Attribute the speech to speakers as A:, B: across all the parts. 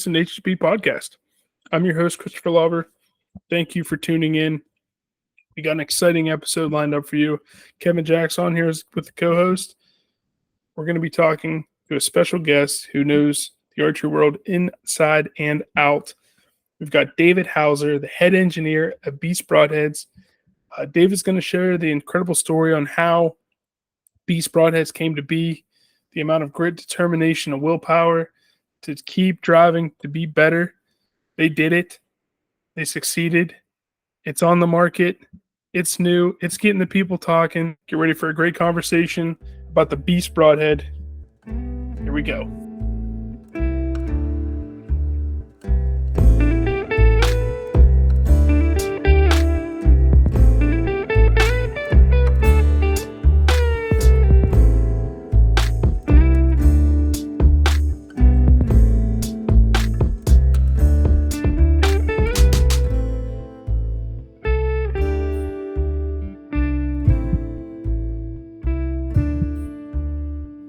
A: listen to HGP Podcast. I'm your host, Christopher Lover. Thank you for tuning in. We got an exciting episode lined up for you. Kevin Jackson here is with the co-host. We're going to be talking to a special guest who knows the archery world inside and out. We've got David Hauser, the head engineer at Beast Broadheads. David's going to share the incredible story on how Beast Broadheads came to be, the amount of grit, determination, and willpower to keep driving, to be better. They did it. They succeeded. It's on the market. It's new. It's getting the people talking. Get ready for a great conversation about the Beast Broadhead. Here we go.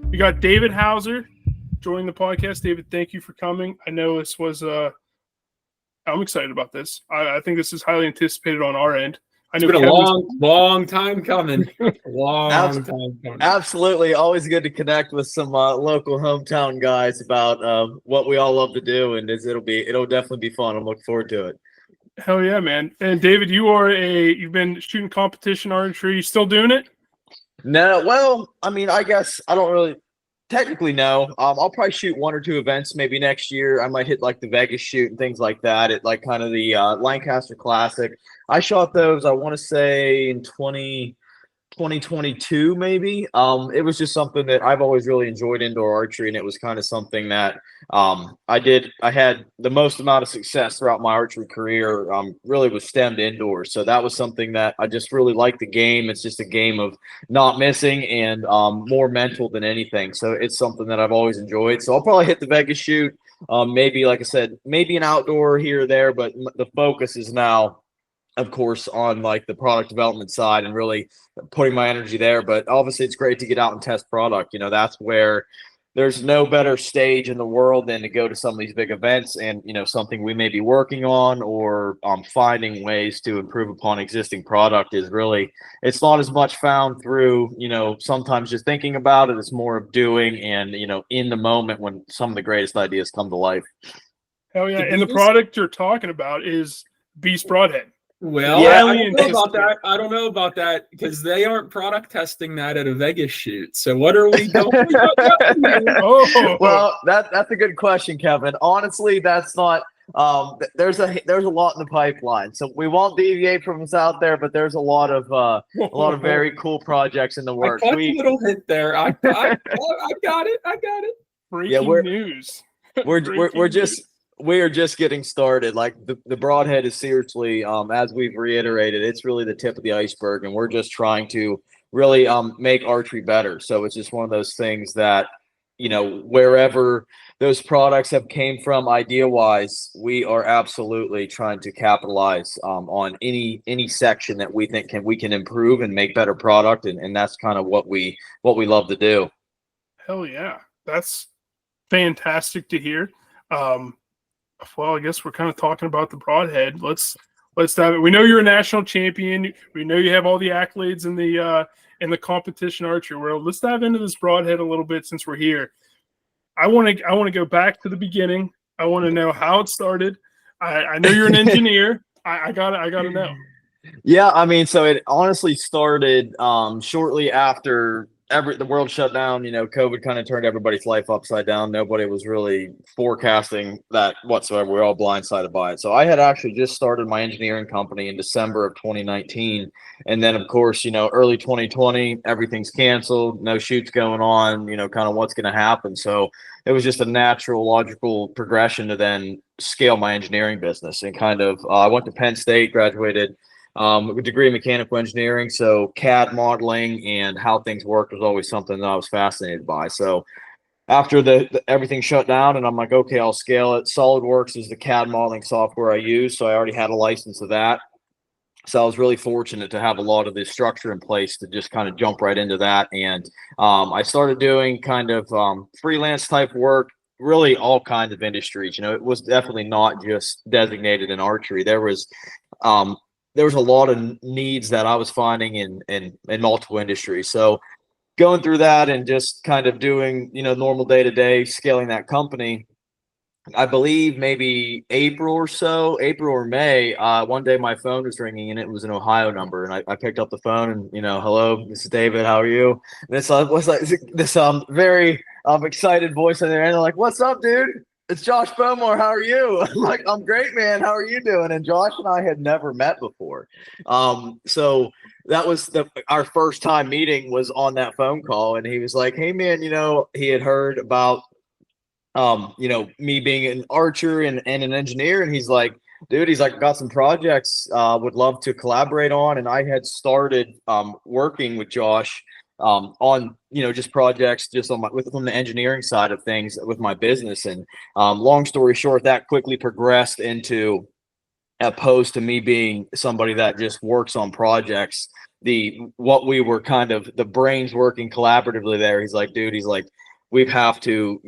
A: We got David Hauser joining the podcast. David, thank you for coming. I know this was I'm excited about this. I think this is highly anticipated on our end. I know
B: it's been a long time coming.
C: Time coming. Absolutely. Always good to connect with some local hometown guys about what we all love to do, and it'll definitely be fun. I'm looking forward to it.
A: Hell yeah, man. And David, you've been shooting competition archery. You still doing it?
C: No, well, I mean, I guess I don't really technically know. I'll probably shoot one or two events maybe next year. I might hit like the Vegas shoot and things like that at like kind of the Lancaster Classic. I shot those, I want to say in 2022 maybe. It was just something that I've always really enjoyed, indoor archery, and it was kind of something that I had the most amount of success throughout my archery career really was stemmed indoors. So that was something that I just really liked the game. It's just a game of not missing and more mental than anything. So it's something that I've always enjoyed. So I'll probably hit the Vegas shoot. Maybe, like I said, maybe an outdoor here or there, but the focus is now, of course, on like the product development side and really putting my energy there. But obviously it's great to get out and test product. You know, that's where there's no better stage in the world than to go to some of these big events and, you know, something we may be working on or finding ways to improve upon existing product is really, it's not as much found through, you know, sometimes just thinking about it. It's more of doing and, you know, in the moment when some of the greatest ideas come to life.
A: Hell yeah. And the product you're talking about is Beast Broadhead.
B: Well, yeah, I don't know about that because they aren't product testing that at a Vegas shoot. So what are we doing?
C: Well, that's a good question, Kevin. Honestly, that's not. There's a lot in the pipeline, so we won't deviate from what's out there. But there's a lot of very cool projects in the works.
B: A little hint there. I got it.
A: Breaking news.
C: We are just getting started. Like the Broadhead is seriously, as we've reiterated, it's really the tip of the iceberg, and we're just trying to really make archery better. So it's just one of those things that, you know, wherever those products have came from idea wise, we are absolutely trying to capitalize on any section that we think we can improve and make better product, and that's kind of what we love to do.
A: Hell yeah, that's fantastic to hear. Well, I guess we're kind of talking about the Broadhead. Let's dive it. We know you're a national champion. We know you have all the accolades in the competition archery world. Let's dive into this Broadhead a little bit since we're here. I want to go back to the beginning. I want to know how it started. I know you're an engineer. I gotta know.
C: Yeah, I mean, so it honestly started shortly after the world shut down. You know, COVID kind of turned everybody's life upside down. Nobody was really forecasting that whatsoever. We were all blindsided by it. So I had actually just started my engineering company in December of 2019. And then, of course, you know, early 2020, everything's canceled, no shoots going on, you know, kind of what's going to happen. So it was just a natural, logical progression to then scale my engineering business and kind of, I went to Penn State, graduated a degree in mechanical engineering. So CAD modeling and how things worked was always something that I was fascinated by. So after everything shut down and I'm like, okay, I'll scale it. SolidWorks is the CAD modeling software I use. So I already had a license of that. So I was really fortunate to have a lot of the structure in place to just kind of jump right into that. And I started doing kind of freelance type work really all kinds of industries. It was definitely not just designated in archery. There was a lot of needs that I was finding in multiple industries. So going through that and just kind of doing, normal day to day, scaling that company, I believe maybe April or May, one day my phone was ringing and it was an Ohio number. And I picked up the phone and, hello, this is David. How are you? And this was like this very excited voice in there. And they're like, what's up, dude? It's Josh Bowmore. How are you? I'm like, I'm great, man. How are you doing? And Josh and I had never met before. So that was our first time meeting was on that phone call. And he was like, hey, man, he had heard about me being an archer and an engineer. And he's like, dude, I got some projects, would love to collaborate on. And I had started working with Josh on, just projects just on from the engineering side of things with my business. And long story short, that quickly progressed into, opposed to me being somebody that just works on projects, what we were kind of the brains working collaboratively there. He's like, dude, we have to,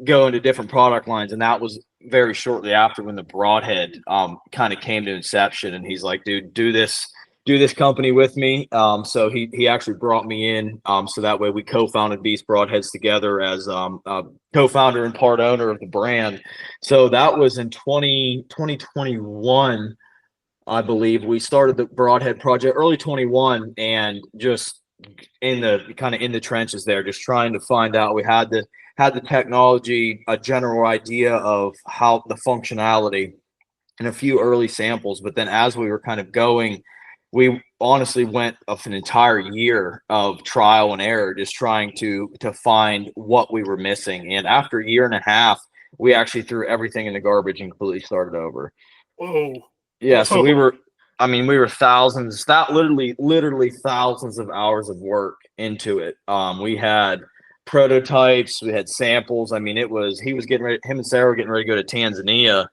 C: go into different product lines. And that was very shortly after when the Broadhead kind of came to inception. And he's like, dude, do this company with me. So he actually brought me in. So that way we co-founded Beast Broadheads together as co-founder and part owner of the brand. So that was in 2021, I believe. We started the Broadhead project early 21 and just in the trenches there, just trying to find out. We had the technology, a general idea of how the functionality and a few early samples. But then as we were kind of going, we honestly went of an entire year of trial and error, just trying to find what we were missing. And after a year and a half, we actually threw everything in the garbage and completely started over.
A: Whoa.
C: Yeah. So we were thousands, literally thousands of hours of work into it. We had prototypes, we had samples. I mean, him and Sarah were getting ready to go to Tanzania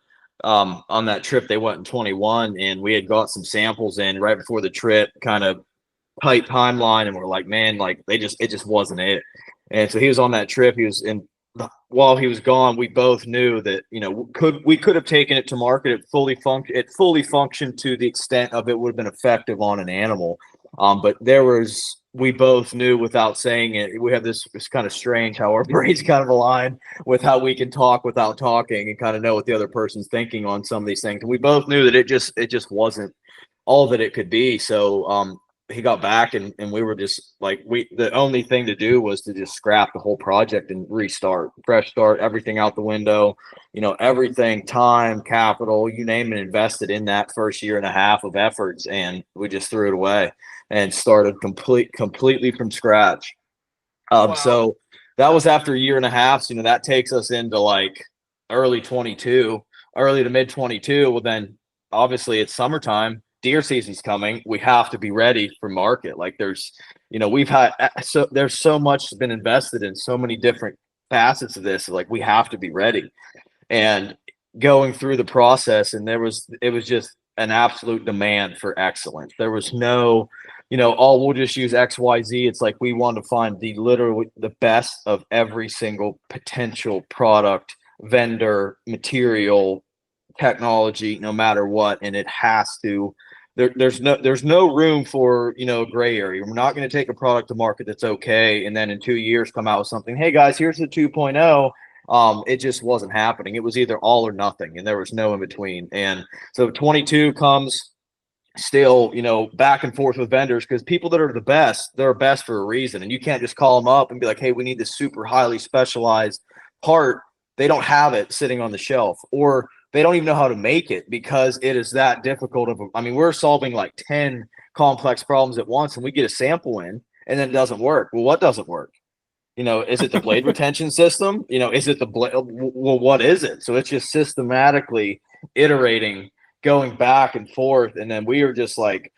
C: on that trip. They went in 21 and we had got some samples in right before the trip, kind of tight timeline. And we're like, man, like it just wasn't it. And so he was on that trip. While he was gone, we both knew that, we could have taken it to market. It fully functioned to the extent of it would have been effective on an animal. But we both knew without saying it, we have this kind of strange how our brains kind of align with how we can talk without talking and kind of know what the other person's thinking on some of these things. And we both knew that it just wasn't all that it could be. So, he got back and we were just like, the only thing to do was to just scrap the whole project and restart, fresh start, everything out the window, everything, time, capital, you name it, invested in that first year and a half of efforts. And we just threw it away and started completely from scratch.
A: Wow.
C: So that was after a year and a half. So, that takes us into like early to mid 22. Well, then obviously it's summertime. Deer season's coming. We have to be ready for market. Like there's so much has been invested in so many different facets of this. Like we have to be ready. And going through the process, and it was just an absolute demand for excellence. There was no, we'll just use XYZ. It's like we want to find literally the best of every single potential product, vendor, material, technology, no matter what. And it has to. There's no room for, a gray area. We're not going to take a product to market that's okay and then in 2 years come out with something. Hey guys, here's the 2.0. It just wasn't happening. It was either all or nothing, and there was no in between. And so 22 comes still, back and forth with vendors, because people that are the best, they're best for a reason. And you can't just call them up and be like, hey, we need this super highly specialized part. They don't have it sitting on the shelf, or they don't even know how to make it because it is that difficult. We're solving like 10 complex problems at once, and we get a sample in and then it doesn't work. Well, what doesn't work? Is it the blade retention system? Is it the blade? Well, what is it? So it's just systematically iterating, going back and forth. And then we are just like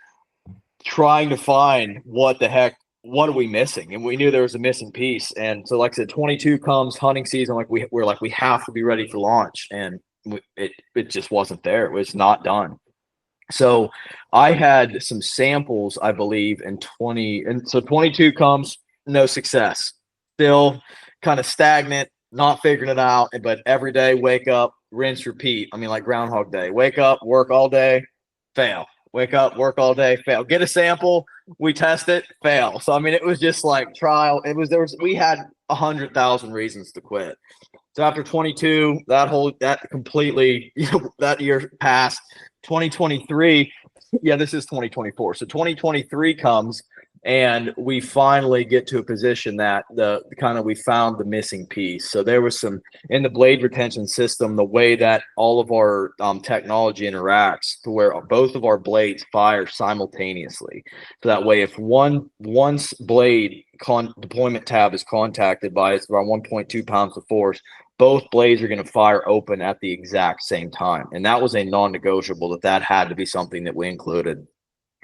C: trying to find what are we missing? And we knew there was a missing piece. And so, like I said, 22 comes, hunting season. Like we're like, we have to be ready for launch. And it just wasn't there. It was not done. So I had some samples, I believe, in 20. And so 22 comes, no success. Still kind of stagnant. not figuring it out, but every day, wake up, rinse, repeat. I mean, like Groundhog Day. Wake up, work all day, fail. Wake up, work all day, fail. Get a sample, we test it, fail. So I mean, it was just like trial. We had 100,000 reasons to quit. So after 22, that completely, that year passed. 2023, this is 2024. So 2023 comes, and we finally get to a position that we found the missing piece. So there was some in the blade retention system, the way that all of our technology interacts to where both of our blades fire simultaneously. So that way, if one's blade deployment tab is contacted by it's around 1.2 pounds of force, both blades are going to fire open at the exact same time. And that was a non-negotiable that had to be something that we included.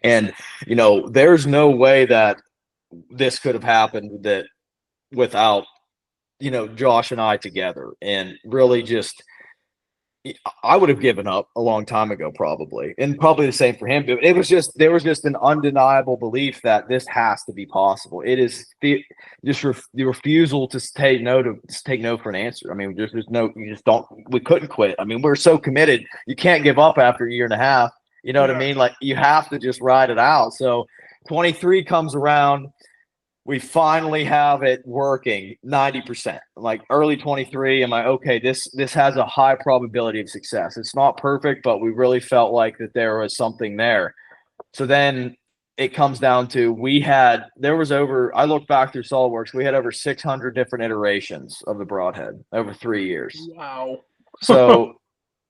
C: And, there's no way that this could have happened that without, Josh and I together. And really just, I would have given up a long time ago, probably. And probably the same for him. But there was just an undeniable belief that this has to be possible. It is the refusal to take no for an answer. I mean, there's no, we couldn't quit. I mean, we're so committed. You can't give up after a year and a half. You know what I mean? Like, you have to just ride it out. So 23 comes around. We finally have it working 90%. Like early 23, I'm like, okay, this has a high probability of success. It's not perfect, but we really felt like that there was something there. So then it comes down to I look back through SolidWorks, we had over 600 different iterations of the Broadhead over 3 years.
A: Wow.
C: So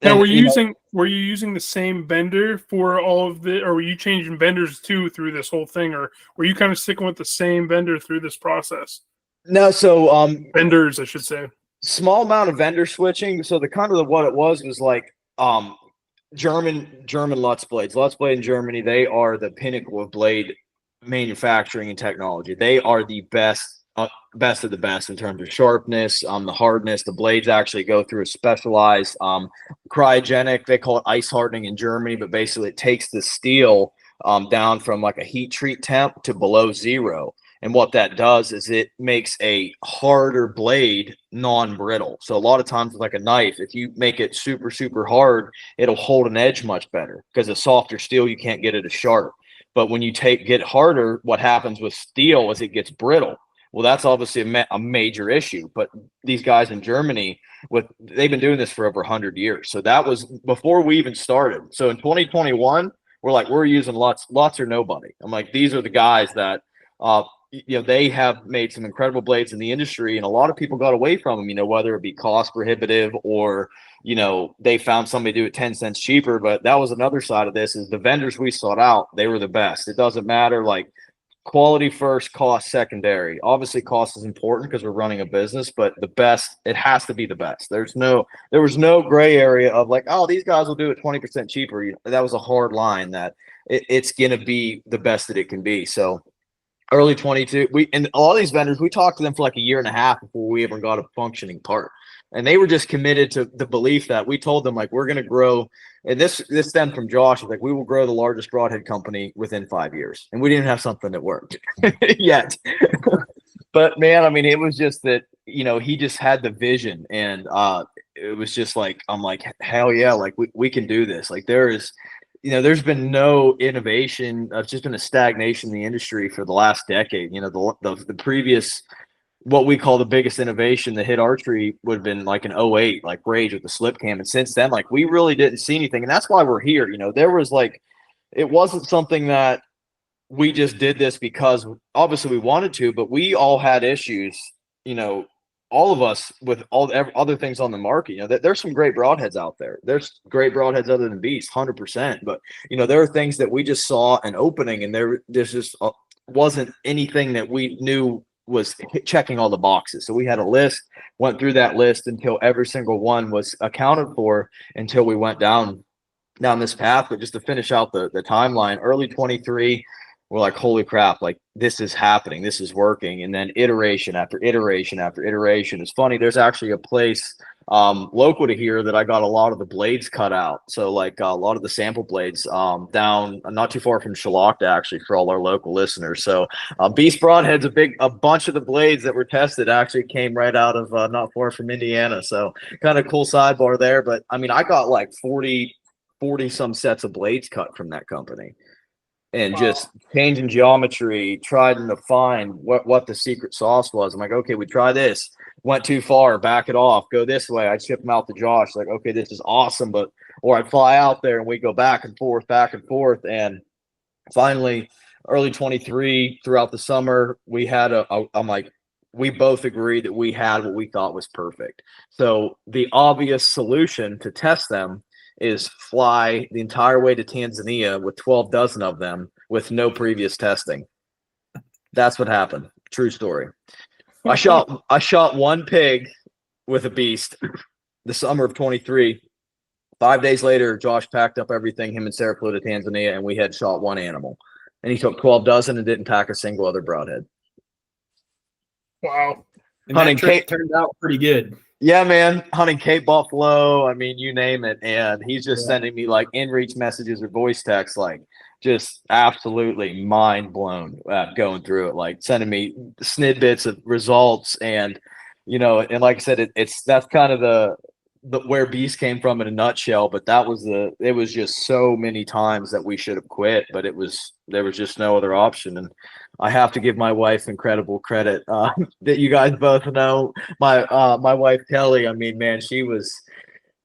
A: now, were you using the same vendor for all of the, or were you changing vendors too through this whole thing, or were you kind of sticking with the same vendor through this process?
C: No, so
A: vendors, I should say.
C: Small amount of vendor switching. So what it was like German Lutz blades. Lutz blade in Germany, they are the pinnacle of blade manufacturing and technology. They are the best of the best in terms of sharpness, the hardness. The blades actually go through a specialized cryogenic, they call it ice hardening in Germany, but basically it takes the steel down from like a heat treat temp to below zero. And what that does is it makes a harder blade non-brittle. So a lot of times with like a knife, if you make it super, super hard, it'll hold an edge much better because a softer steel, you can't get it as sharp. But when you get harder, what happens with steel is it gets brittle. Well, that's obviously a major issue. But these guys in Germany, they've been doing this for over 100 years. So that was before we even started. So in 2021, we're using Lutz or nobody. I'm like, these are the guys that, they have made some incredible blades in the industry, and a lot of people got away from them, whether it be cost prohibitive or, they found somebody to do it 10 cents cheaper. But that was another side of this, is the vendors we sought out, they were the best. It doesn't matter, like, quality first, cost secondary. Obviously, cost is important because we're running a business, but the best, it has to be the best. There was no gray area of like, oh, these guys will do it 20% cheaper. That was a hard line that it's going to be the best that it can be. So early 22, and all these vendors, we talked to them for like a year and a half before we ever got a functioning part. And they were just committed to the belief that we told them, like, we're going to grow. And this stemmed from Josh. Like, we will grow the largest broadhead company within 5 years. And we didn't have something that worked yet. But man, I mean, it was just that, he just had the vision. And it was just like, I'm like, hell yeah, like we can do this. Like, there's been no innovation. It's just been a stagnation in the industry for the last decade. The previous, what we call the biggest innovation that hit archery would have been like an 08, like Rage with the slip cam. And since then, like, we really didn't see anything. And that's why we're here. There was like, it wasn't something that we just did this because obviously we wanted to, but we all had issues, all of us with all other things on the market. There's some great broadheads out there. There's great broadheads other than Beast, 100%. But, there are things that we just saw an opening, and there's just wasn't anything that we knew was checking all the boxes. So we had a list, went through that list until every single one was accounted for, until we went down this path. But just to finish out the timeline, early 23, we're like, holy crap, like this is happening, this is working. And then iteration after iteration after iteration. It's funny, there's actually a place local to here that I got a lot of the blades cut out. So like a lot of the sample blades down not too far from Shalakta, actually, for all our local listeners. So Beast Broadheads, a bunch of the blades that were tested actually came right out of not far from Indiana. So kind of cool sidebar there. But I mean, I got like 40 some sets of blades cut from that company. And just changing geometry, trying to find what the secret sauce was. I'm like, okay, we try this. Went too far, back it off, go this way. I'd ship them out to Josh, like, okay, this is awesome. Or I'd fly out there and we go back and forth. And finally, early 23 throughout the summer, we had I'm like, we both agreed that we had what we thought was perfect. So the obvious solution to test them is fly the entire way to Tanzania with 12 dozen of them with no previous testing. That's what happened. True story. I shot one pig with a beast the summer of 23. 5 days later, Josh packed up everything. Him and Sarah flew to Tanzania, and we had shot one animal. And he took 12 dozen and didn't pack a single other broadhead.
A: Wow.
B: And that trip turned out pretty good.
C: Yeah, man, hunting Cape Buffalo, I mean, you name it. And he's just sending me like in-reach messages or voice texts, like just absolutely mind blown going through it, like sending me snippets of results. And, you know, and like I said, that's kind of the where Beast came from in a nutshell. But it was just so many times that we should have quit, but there was just no other option. And I have to give my wife incredible credit that you guys both know. My wife, Kelly, I mean, man, she was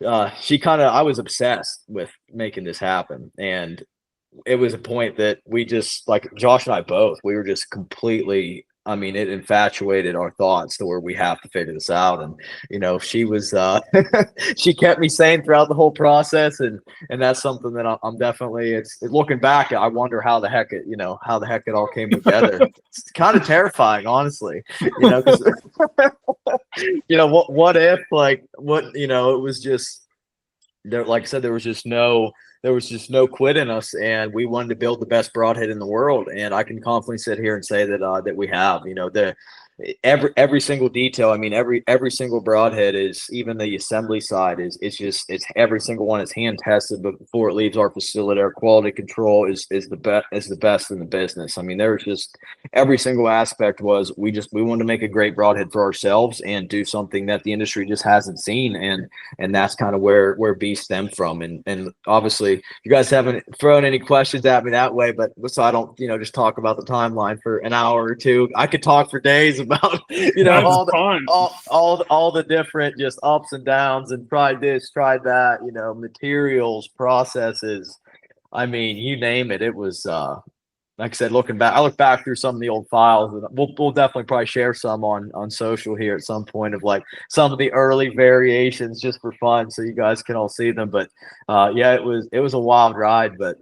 C: I was obsessed with making this happen. And it was a point that we just, like Josh and I both, we were just completely, I mean, it infatuated our thoughts to where we have to figure this out. And, you know, she was, she kept me sane throughout the whole process. And that's something that I'm definitely, it's looking back, I wonder how the heck it all came together. It's kind of terrifying, honestly, you know, 'cause, you know, what if, like, you know, it was just there, like I said, there was just no quit in us, and we wanted to build the best broadhead in the world. And I can confidently sit here and say that we have, you know, every single detail. I mean, every single broadhead is, even the assembly side it's every single one is hand tested before it leaves our facility. Our quality control is the best in the business. I mean, there was just every single aspect was we wanted to make a great broadhead for ourselves and do something that the industry just hasn't seen. And that's kind of where Beast stemmed from. And obviously you guys haven't thrown any questions at me that way, but so I don't, you know, just talk about the timeline for an hour or two. I could talk for days about, you know, all the different just ups and downs, and tried this, tried that, you know, materials, processes. I mean, you name it. It was like I said, looking back, I look back through some of the old files, and we'll definitely probably share some on social here at some point of like some of the early variations just for fun, so you guys can all see them. But yeah, it was a wild ride, but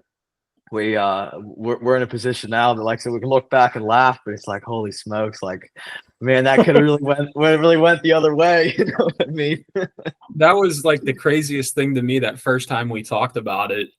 C: we're in a position now that, like I said, we can look back and laugh, but it's like, holy smokes, like, man, that could have really went the other way. You know what I mean?
B: That was like the craziest thing to me that first time we talked about it,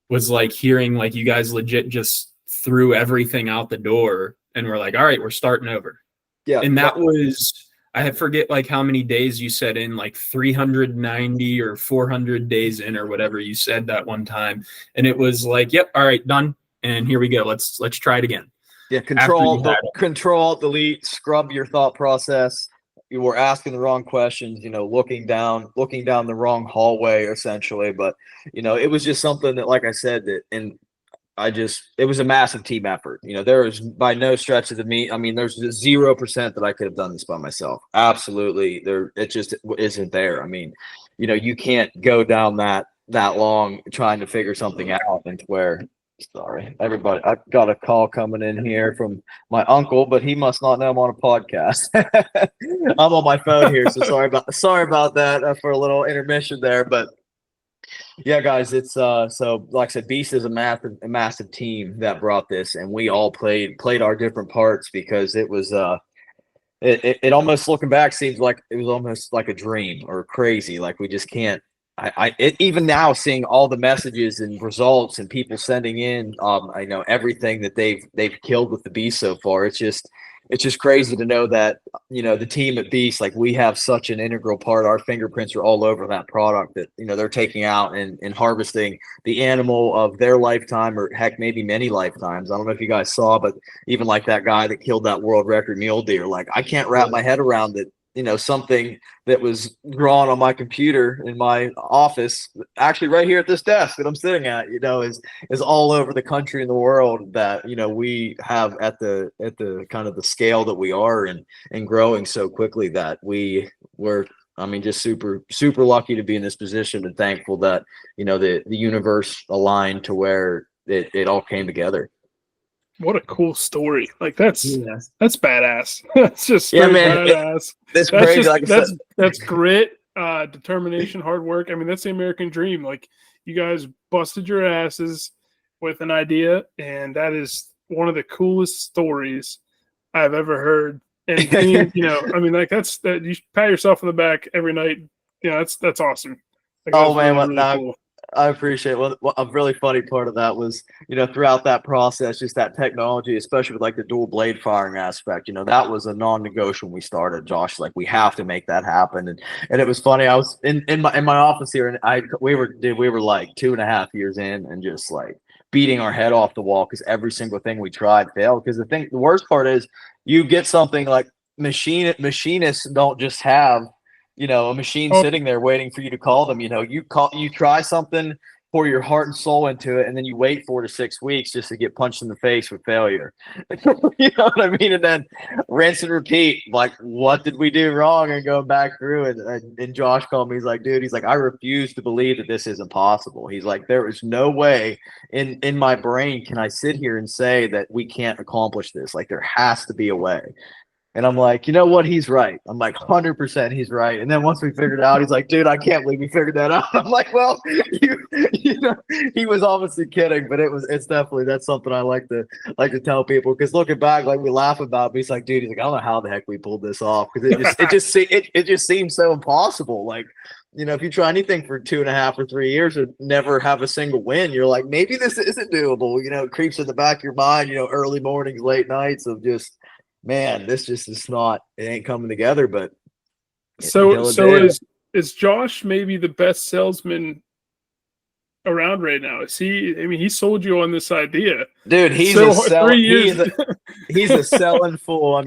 B: was like hearing like you guys legit just threw everything out the door and we're like, all right, we're starting over.
C: Yeah.
B: And that was, I forget like how many days you said in, like 390 or 400 days in or whatever you said that one time. And it was like, yep, all right, done. And here we go. Let's try it again.
C: Yeah. Control, delete, scrub your thought process. You were asking the wrong questions, you know, looking down the wrong hallway essentially. But, you know, it was just something that, like I said, it was a massive team effort. You know, there was by no stretch of the meat. I mean, there's 0% that I could have done this by myself. Absolutely. It just isn't there. I mean, you know, you can't go down that long trying to figure something out. And where, sorry, everybody, I've got a call coming in here from my uncle, but he must not know I'm on a podcast. I'm on my phone here. So sorry about that for a little intermission there, but yeah, guys, it's so like I said, Beast is a massive team that brought this, and we all played our different parts, because it was it almost, looking back, seems like it was almost like a dream or crazy. Like we just can't, even now seeing all the messages and results and people sending in, I know everything that they've killed with the Beast so far. It's just crazy to know that, the team at Beast, like we have such an integral part. Our fingerprints are all over that product that, they're taking out and harvesting the animal of their lifetime, or heck, maybe many lifetimes. I don't know if you guys saw, but even like that guy that killed that world record mule deer, like I can't wrap my head around it. Something that was drawn on my computer in my office, actually right here at this desk that I'm sitting at, is all over the country and the world that, we have at the kind of the scale that we are and growing so quickly that we're, just super, super lucky to be in this position and thankful that, the universe aligned to where it all came together.
A: What a cool story! Like that's badass. That's just
C: yeah, man.
A: Badass.
C: That's crazy.
A: That's grit, determination, hard work. That's the American dream. Like you guys busted your asses with an idea, and that is one of the coolest stories I've ever heard. And being, that's that you pat yourself on the back every night. That's awesome. Like,
C: oh man,
A: really cool.
C: I appreciate it. Well, a really funny part of that was, throughout that process, just that technology, especially with like the dual blade firing aspect, that was a non-negotiable when we started. Josh, like we have to make that happen. And it was funny. I was in my office here, and we were like 2.5 years in and just like beating our head off the wall because every single thing we tried failed. Because the worst part is you get something like machinists don't just have a machine sitting there waiting for you to call them. You try something, pour your heart and soul into it, and then you wait 4 to 6 weeks just to get punched in the face with failure. You know what I mean? And then rinse and repeat. Like, what did we do wrong? And going back through and Josh called me. He's like, dude, I refuse to believe that this isn't possible. He's like, there is no way in my brain can I sit here and say that we can't accomplish this. Like, there has to be a way. And I'm like, you know what? He's right. I'm like, 100% he's right. And then once we figured it out, he's like, dude, I can't believe we figured that out. I'm like, well, he was obviously kidding, but it's definitely, that's something I like to tell people. Because looking back, like we laugh about it, he's like, dude, he's like, I don't know how the heck we pulled this off. Because it just seems so impossible. Like, if you try anything for 2.5 or 3 years and never have a single win, you're like, maybe this isn't doable. It creeps in the back of your mind, early mornings, late nights of just, man, this just is not, it ain't coming together. But
A: so is Josh maybe the best salesman around right now? Is he? He sold you on this idea,
C: dude. He's a selling fool.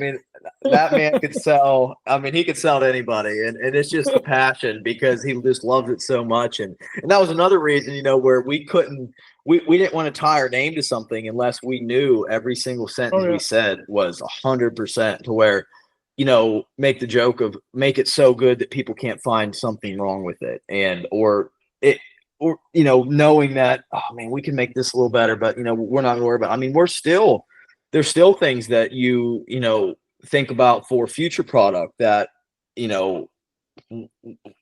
C: That man could sell. He could sell to anybody, and it's just the passion because he just loves it so much. And that was another reason, where we couldn't. We didn't want to tie our name to something unless we knew every single sentence we said was 100% to where, make the joke of make it so good that people can't find something wrong with it. Or knowing that, oh man, we can make this a little better, but we're not gonna worry about it. There's still things that you think about for future product that,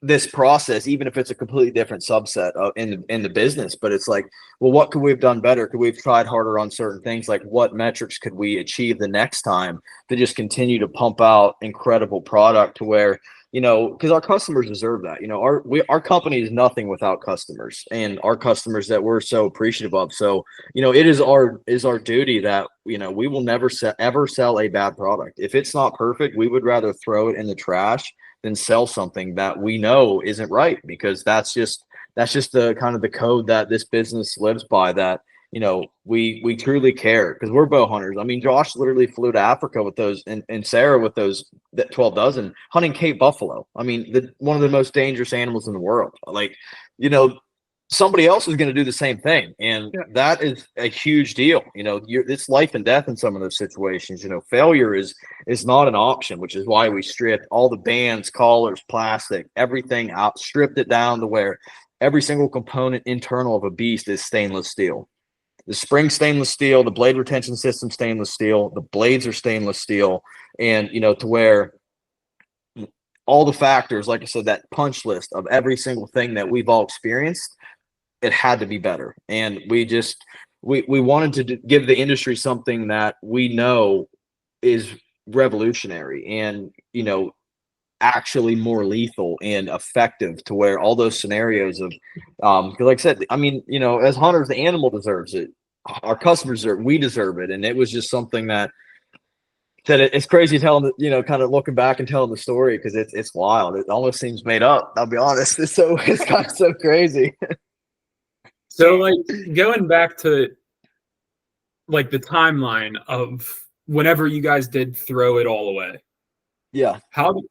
C: this process, even if it's a completely different subset in the business, but it's like, well, what could we have done better? Could we have tried harder on certain things? Like what metrics could we achieve the next time to just continue to pump out incredible product to where, because our customers deserve that. Our company is nothing without customers, and our customers that we're so appreciative of. So, it is our duty that, we will never ever sell a bad product. If it's not perfect, we would rather throw it in the trash than sell something that we know isn't right, because that's just the kind of the code that this business lives by, that we truly care, because we're bow hunters. Josh literally flew to Africa with those, and Sarah with those 12 dozen, hunting Cape buffalo. One of the most dangerous animals in the world. Like, somebody else is going to do the same thing, and that is a huge deal. It's life and death in some of those situations. Failure is not an option, which is why we stripped all the bands, collars, plastic, everything out, stripped it down to where every single component internal of a Beast is stainless steel. The spring stainless steel, the blade retention system stainless steel, the blades are stainless steel, and to where all the factors, like I said, that punch list of every single thing that we've all experienced, it had to be better. And we wanted to give the industry something that we know is revolutionary. And actually more lethal and effective to where all those scenarios of, 'cause like I said, I mean, you know, as hunters, the animal deserves it. Our customers deserve, we deserve it. And it was just something that it's crazy telling, you know, kind of looking back and telling the story because it's wild. It almost seems made up. I'll be honest. It's kind of so crazy.
B: So like going back to like the timeline of whenever you guys did throw it all away.
C: Yeah.
B: How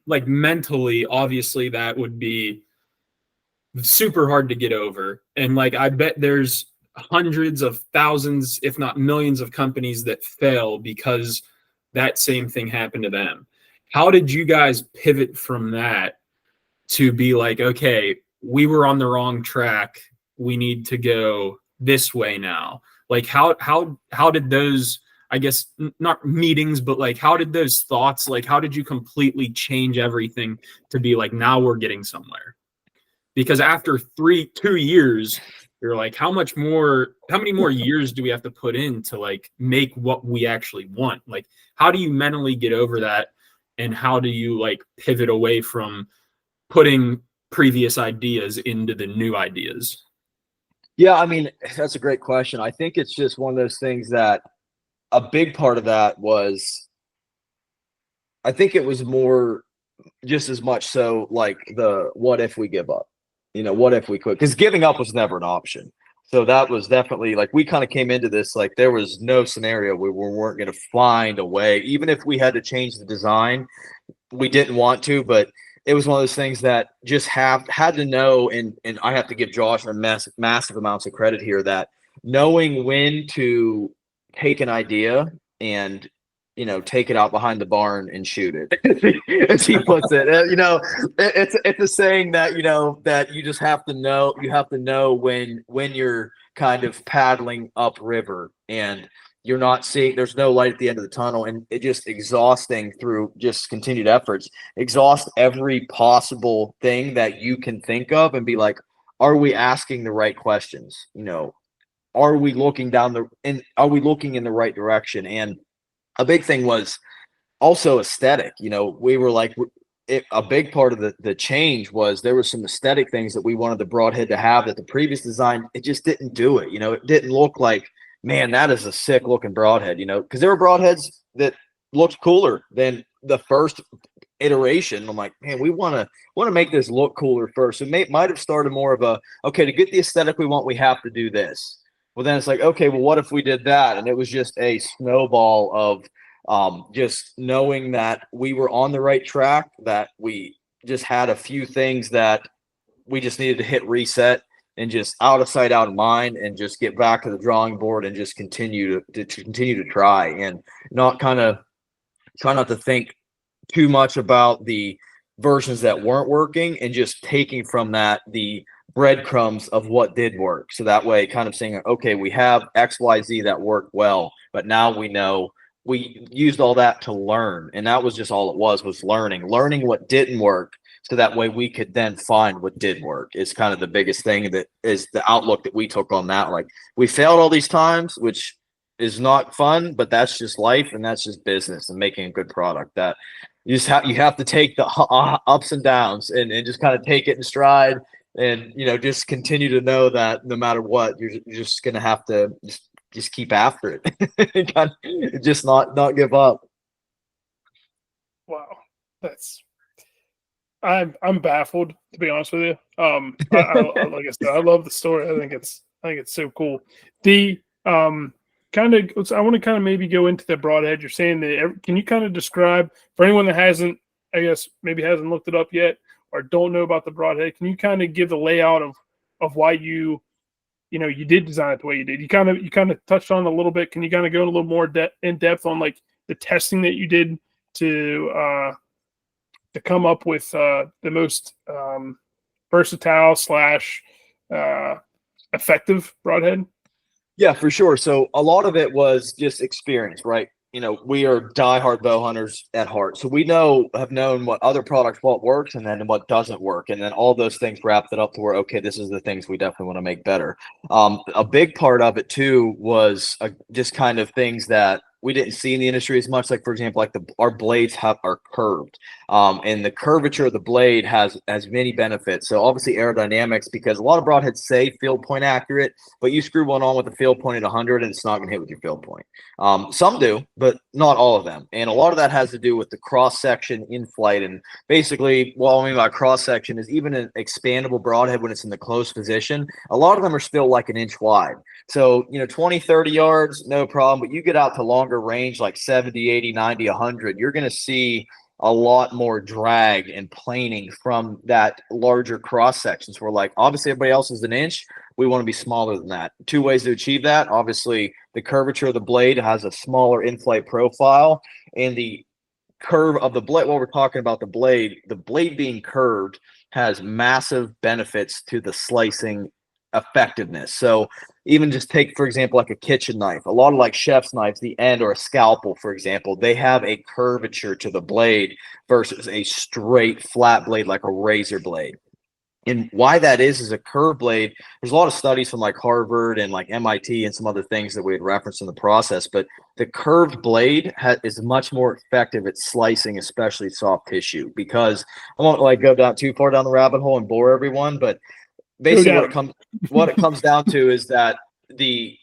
B: like mentally, obviously that would be super hard to get over. And like I bet there's hundreds of thousands, if not millions of companies that fail because that same thing happened to them. How did you guys pivot from that to be like, okay, we were on the wrong track. We need to go this way now. Like how did those, I guess not meetings, but like how did those thoughts, like how did you completely change everything to be like, now we're getting somewhere? Because after 2 years, you're like, how many more years do we have to put in to like make what we actually want? Like, how do you mentally get over that? And how do you like pivot away from putting previous ideas into the new ideas?
C: Yeah, I mean, that's a great question. I think it's just one of those things that a big part of that was, I think it was more just as much so like the what if we give up? You know, what if we quit? Because giving up was never an option. So that was definitely like we kind of came into this like there was no scenario where we weren't going to find a way, even if we had to change the design. We didn't want to, but it was one of those things that just had to know, and I have to give Josh a massive amounts of credit here that knowing when to take an idea and, you know, take it out behind the barn and shoot it, as he puts it. You know, it's a saying that, you know, that you just have to know. You have to know when you're kind of paddling upriver and you're not seeing, there's no light at the end of the tunnel, and it just exhausting through just continued efforts, exhaust every possible thing that you can think of and be like, are we asking the right questions? You know, are we looking are we looking in the right direction? And a big thing was also aesthetic. You know, we were like, a big part of the change was there were some aesthetic things that we wanted the Broadhead to have that the previous design, it just didn't do it. You know, it didn't look like, man, that is a sick looking Broadhead, you know, because there were Broadheads that looked cooler than the first iteration. I'm like, man, we want to make this look cooler first. It might have started more of a, okay, to get the aesthetic we want, we have to do this. Well, then it's like, okay, well, what if we did that? And it was just a snowball of just knowing that we were on the right track, that we just had a few things that we just needed to hit reset and just out of sight, out of mind, and just get back to the drawing board and just continue to try and not try not to think too much about the versions that weren't working and just taking from that the breadcrumbs of what did work. So that way kind of saying, okay, we have XYZ that worked well, but now we know we used all that to learn. And that was just all it was learning what didn't work. So that way we could then find what did work. Is kind of the biggest thing, that is the outlook that we took on that. Like, we failed all these times, which is not fun, but that's just life and that's just business and making a good product. That you have to take the ups and downs and just kind of take it in stride, and, you know, just continue to know that no matter what, you're just going to have to just keep after it. Just not give up.
A: Wow, I'm baffled, to be honest with you. Like I said, I love the story. I think it's so cool. The I want to kind of maybe go into the Broadhead. You're saying that, can you kind of describe for anyone that hasn't, I guess maybe hasn't looked it up yet or don't know about the Broadhead? Can you kind of give the layout of why you did design it the way you did? You kind of touched on it a little bit. Can you kind of go a little more in depth on like the testing that you did to come up with the most versatile / effective Broadhead?
C: Yeah, for sure. So a lot of it was just experience, right? You know, we are diehard bow hunters at heart. So we have known what other products, what works and then what doesn't work. And then all those things wrapped it up to where, okay, this is the things we definitely want to make better. A big part of it too was just kind of things that we didn't see in the industry as much. Like, for example, like our blades are curved, and the curvature of the blade has many benefits. So obviously aerodynamics, because a lot of broadheads say field point accurate, but you screw one on with a field point at 100 and it's not going to hit with your field point. Some do, but not all of them. And a lot of that has to do with the cross section in flight. And basically, what I mean by cross section is even an expandable broadhead when it's in the close position, a lot of them are still like an inch wide. So, 20, 30 yards, no problem. But you get out to longer range, like 70, 80, 90, 100, you're going to see a lot more drag and planing from that larger cross sections, where, like, obviously everybody else is an inch. We want to be smaller than that. Two ways to achieve that. Obviously, the curvature of the blade has a smaller in-flight profile, and the curve of the blade, while we're talking about the blade being curved has massive benefits to the slicing effectiveness. So even just take, for example, like a kitchen knife, a lot of like chef's knives, the end, or a scalpel, for example, they have a curvature to the blade versus a straight flat blade like a razor blade. And why that is a curved blade, there's a lot of studies from like Harvard and like MIT and some other things that we had referenced in the process, but the curved blade is much more effective at slicing, especially soft tissue, because I won't like go down too far down the rabbit hole and bore everyone, but basically what it comes down to is that the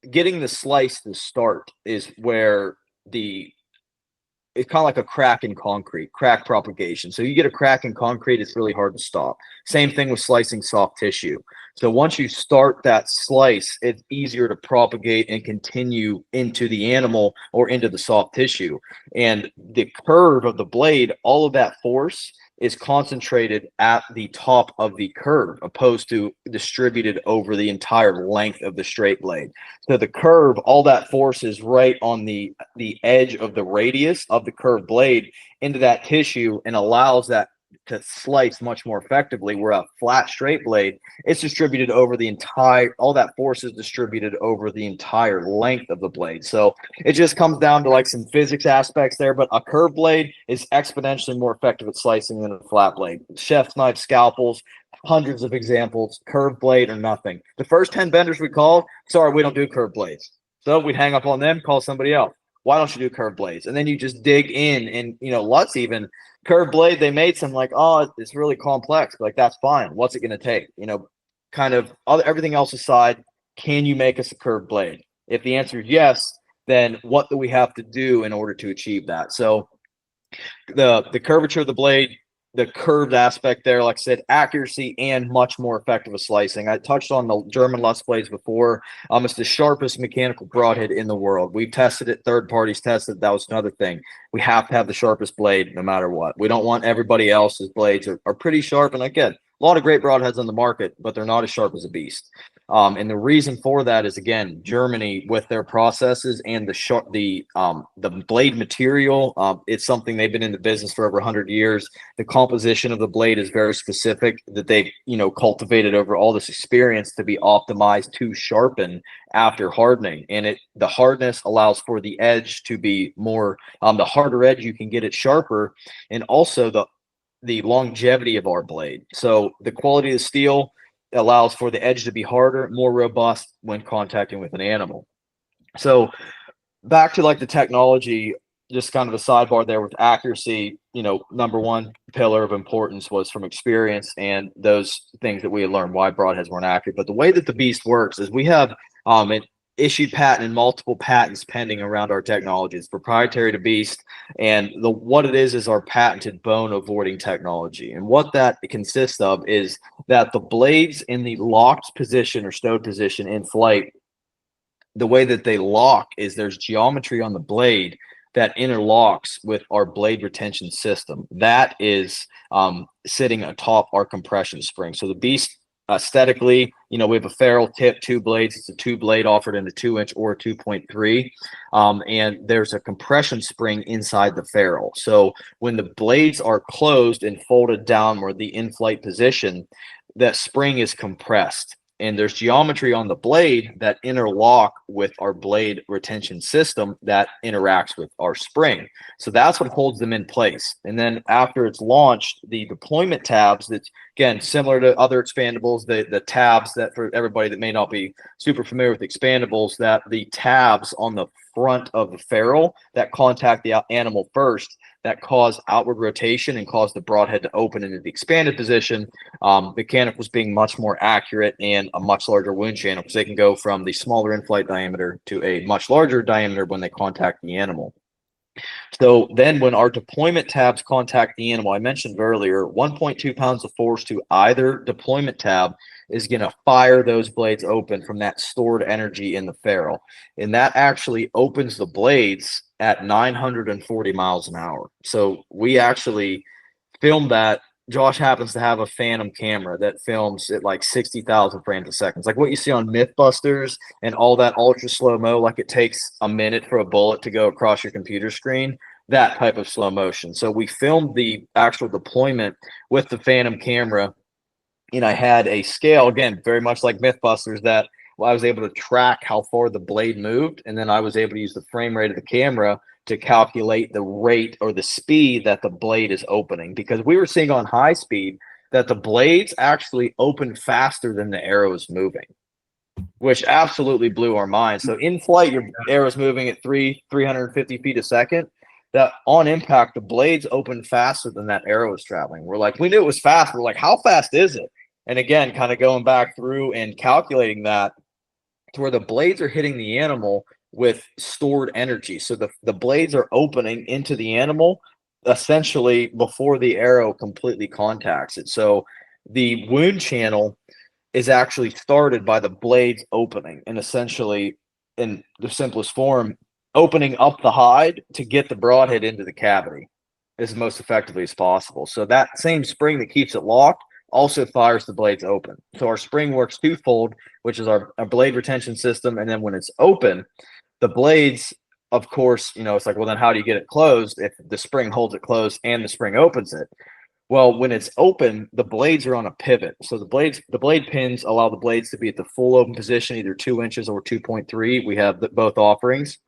C: getting the slice to start is where it's kind of like a crack in concrete, crack propagation. So you get a crack in concrete, it's really hard to stop. Same thing with slicing soft tissue. So once you start that slice, it's easier to propagate and continue into the animal or into the soft tissue. And the curve of the blade, all of that force is concentrated at the top of the curve, opposed to distributed over the entire length of the straight blade. So the curve, all that force is right on the edge of the radius of the curved blade into that tissue, and allows that to slice much more effectively. Where a flat straight blade, it's distributed over the entire, all that force is distributed over the entire length of the blade. So it just comes down to like some physics aspects there, but a curved blade is exponentially more effective at slicing than a flat blade. Chef's knife, scalpels, hundreds of examples, curved blade or nothing. The first 10 vendors we called, sorry, we don't do curved blades. So we'd hang up on them, call somebody else. Why don't you do curved blades? And then you just dig in, and Lutz even curved blade, they made some like, oh, it's really complex. But like, that's fine. What's it going to take? Kind of everything else aside, can you make us a curved blade? If the answer is yes, then what do we have to do in order to achieve that? So the curvature of the blade, the curved aspect there, like I said, accuracy and much more effective at slicing. I touched on the German Lutz blades before. It's the sharpest mechanical broadhead in the world. We've tested it, third parties tested. That was another thing. We have to have the sharpest blade no matter what. We don't want everybody else's blades are pretty sharp. And again, a lot of great broadheads on the market, but they're not as sharp as a Beast. And the reason for that is, again, Germany with their processes and the blade material. It's something they've been in the business for over 100 years. The composition of the blade is very specific, that they've cultivated over all this experience to be optimized to sharpen after hardening. And the hardness allows for the edge to be more, the harder edge you can get it sharper, and also the longevity of our blade. So the quality of the steel allows for the edge to be harder, more robust when contacting with an animal. So back to like the technology, just kind of a sidebar there with accuracy. Number one pillar of importance was from experience and those things that we had learned why broadheads weren't accurate. But the way that the Beast works is we have an issued patent and multiple patents pending around our technology. It's proprietary to Beast, and what it is our patented bone avoiding technology. And what that consists of is that the blades in the locked position or stowed position in flight, the way that they lock is there's geometry on the blade that interlocks with our blade retention system. That is sitting atop our compression spring. So the Beast, aesthetically, we have a ferrule tip, 2 blades. It's a 2 blade offered in a 2-inch or 2.3. And there's a compression spring inside the ferrule. So when the blades are closed and folded downward, the in-flight position, that spring is compressed. and there's geometry on the blade that interlock with our blade retention system that interacts with our spring. So that's what holds them in place. And then after it's launched, the deployment tabs, that's again similar to other expandables, the tabs that, for everybody that may not be super familiar with expandables, that the tabs on the front of the ferrule that contact the animal first, that cause outward rotation and cause the broadhead to open into the expanded position. Mechanicals being much more accurate and a much larger wound channel, because they can go from the smaller in-flight diameter to a much larger diameter when they contact the animal. So then when our deployment tabs contact the animal, I mentioned earlier, 1.2 pounds of force to either deployment tab is going to fire those blades open from that stored energy in the ferrule. And that actually opens the blades at 940 miles an hour. So we actually filmed that. Josh happens to have a Phantom camera that films at like 60,000 frames a second. It's like what you see on Mythbusters and all that ultra slow-mo, like it takes a minute for a bullet to go across your computer screen, that type of slow motion. So we filmed the actual deployment with the Phantom camera, and I had a scale, again, very much like Mythbusters, that I was able to track how far the blade moved, and then I was able to use the frame rate of the camera to calculate the rate or the speed that the blade is opening, because we were seeing on high speed that the blades actually open faster than the arrow is moving, which absolutely blew our minds. So in flight, your arrow is moving at 350 feet a second. That on impact, the blades open faster than that arrow is traveling. We're like, we knew it was fast. We're like, how fast is it? And again, kind of going back through and calculating that to where the blades are hitting the animal with stored energy. So the blades are opening into the animal essentially before the arrow completely contacts it. So the wound channel is actually started by the blades opening, and essentially, in the simplest form, opening up the hide to get the broadhead into the cavity as most effectively as possible. So that same spring that keeps it locked also fires the blades open. So our spring works twofold, which is our blade retention system. And then when it's open, the blades, of course, it's like, well, then how do you get it closed if the spring holds it closed and the spring opens it? Well, when it's open, the blades are on a pivot. So the blade pins allow the blades to be at the full open position, either 2 inches or 2.3. We have both offerings.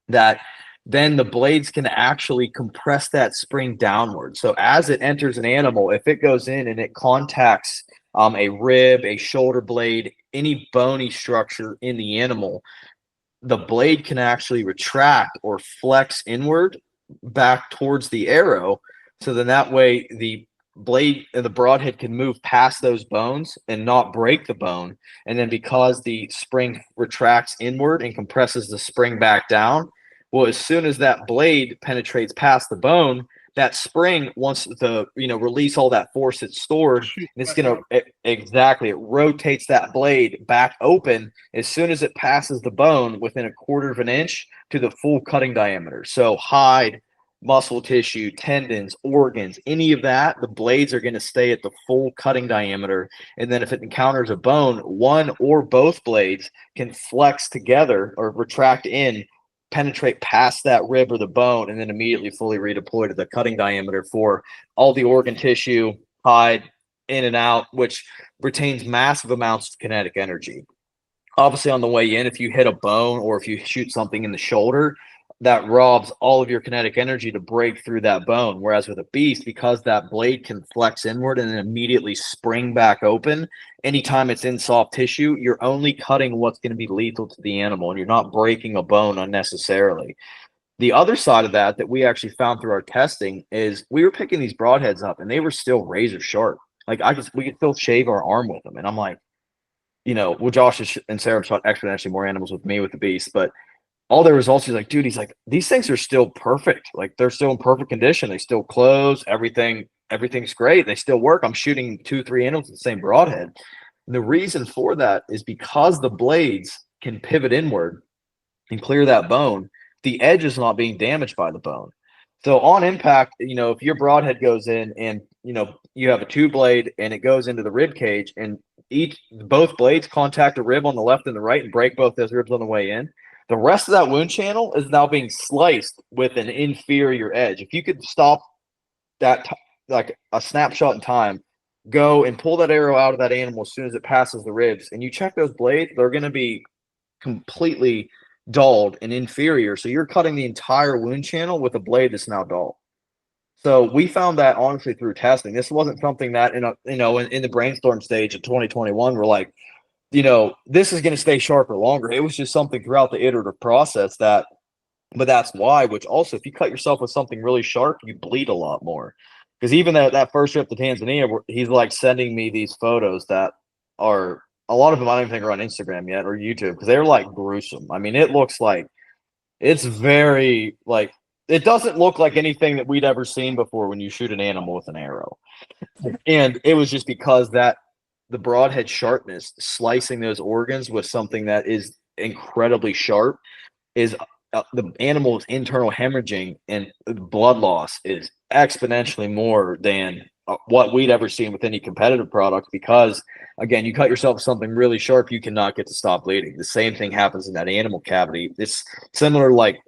C: That then the blades can actually compress that spring downward. So as it enters an animal, if it goes in and it contacts a rib, a shoulder blade, any bony structure in the animal, the blade can actually retract or flex inward back towards the arrow. So then that way the blade and the broadhead can move past those bones and not break the bone. And then because the spring retracts inward and compresses the spring back down, well, as soon as that blade penetrates past the bone, that spring wants to, release all that force it's stored. And it's going to, it rotates that blade back open as soon as it passes the bone within 1/4 of an inch to the full cutting diameter. So hide, muscle tissue, tendons, organs, any of that, the blades are going to stay at the full cutting diameter. And then if it encounters a bone, one or both blades can flex together or retract in, penetrate past that rib or the bone, and then immediately fully redeploy to the cutting diameter for all the organ tissue, hide, in and out, which retains massive amounts of kinetic energy. Obviously, on the way in, if you hit a bone or if you shoot something in the shoulder, that robs all of your kinetic energy to break through that bone. Whereas with a beast, because that blade can flex inward and then immediately spring back open, anytime it's in soft tissue, you're only cutting what's going to be lethal to the animal, and you're not breaking a bone unnecessarily. The other side of that we actually found through our testing is we were picking these broadheads up and they were still razor sharp. Like we could still shave our arm with them. And I'm like, well, Josh and Sarah shot exponentially more animals with me with the beast, but all the results, he's like, dude, these things are still perfect. Like they're still in perfect condition. They still close. Everything's great. They still work. I'm shooting 2-3 animals with the same broadhead. And the reason for that is because the blades can pivot inward and clear that bone, the edge is not being damaged by the bone. So on impact, if your broadhead goes in and, you have a 2-blade and it goes into the rib cage and both blades contact a rib on the left and the right and break both those ribs on the way in, the rest of that wound channel is now being sliced with an inferior edge. If you could stop that, like a snapshot in time, go and pull that arrow out of that animal as soon as it passes the ribs, and you check those blades, they're going to be completely dulled and inferior. So you're cutting the entire wound channel with a blade that's now dull. So we found that honestly through testing. This wasn't something that in the brainstorm stage of 2021, we're like, this is going to stay sharper longer. It was just something throughout the iterative process but that's why, which also, if you cut yourself with something really sharp, you bleed a lot more. Because even that first trip to Tanzania, he's like sending me these photos that are, a lot of them I don't even think are on Instagram yet or YouTube, because they're like gruesome. I mean, it looks like, it's very like, it doesn't look like anything that we'd ever seen before when you shoot an animal with an arrow. And it was just because that the broadhead sharpness, slicing those organs with something that is incredibly sharp, is the animal's internal hemorrhaging and blood loss is exponentially more than what we'd ever seen with any competitive product. Because again, you cut yourself with something really sharp, you cannot get to stop bleeding. The same thing happens in that animal cavity. It's similar to like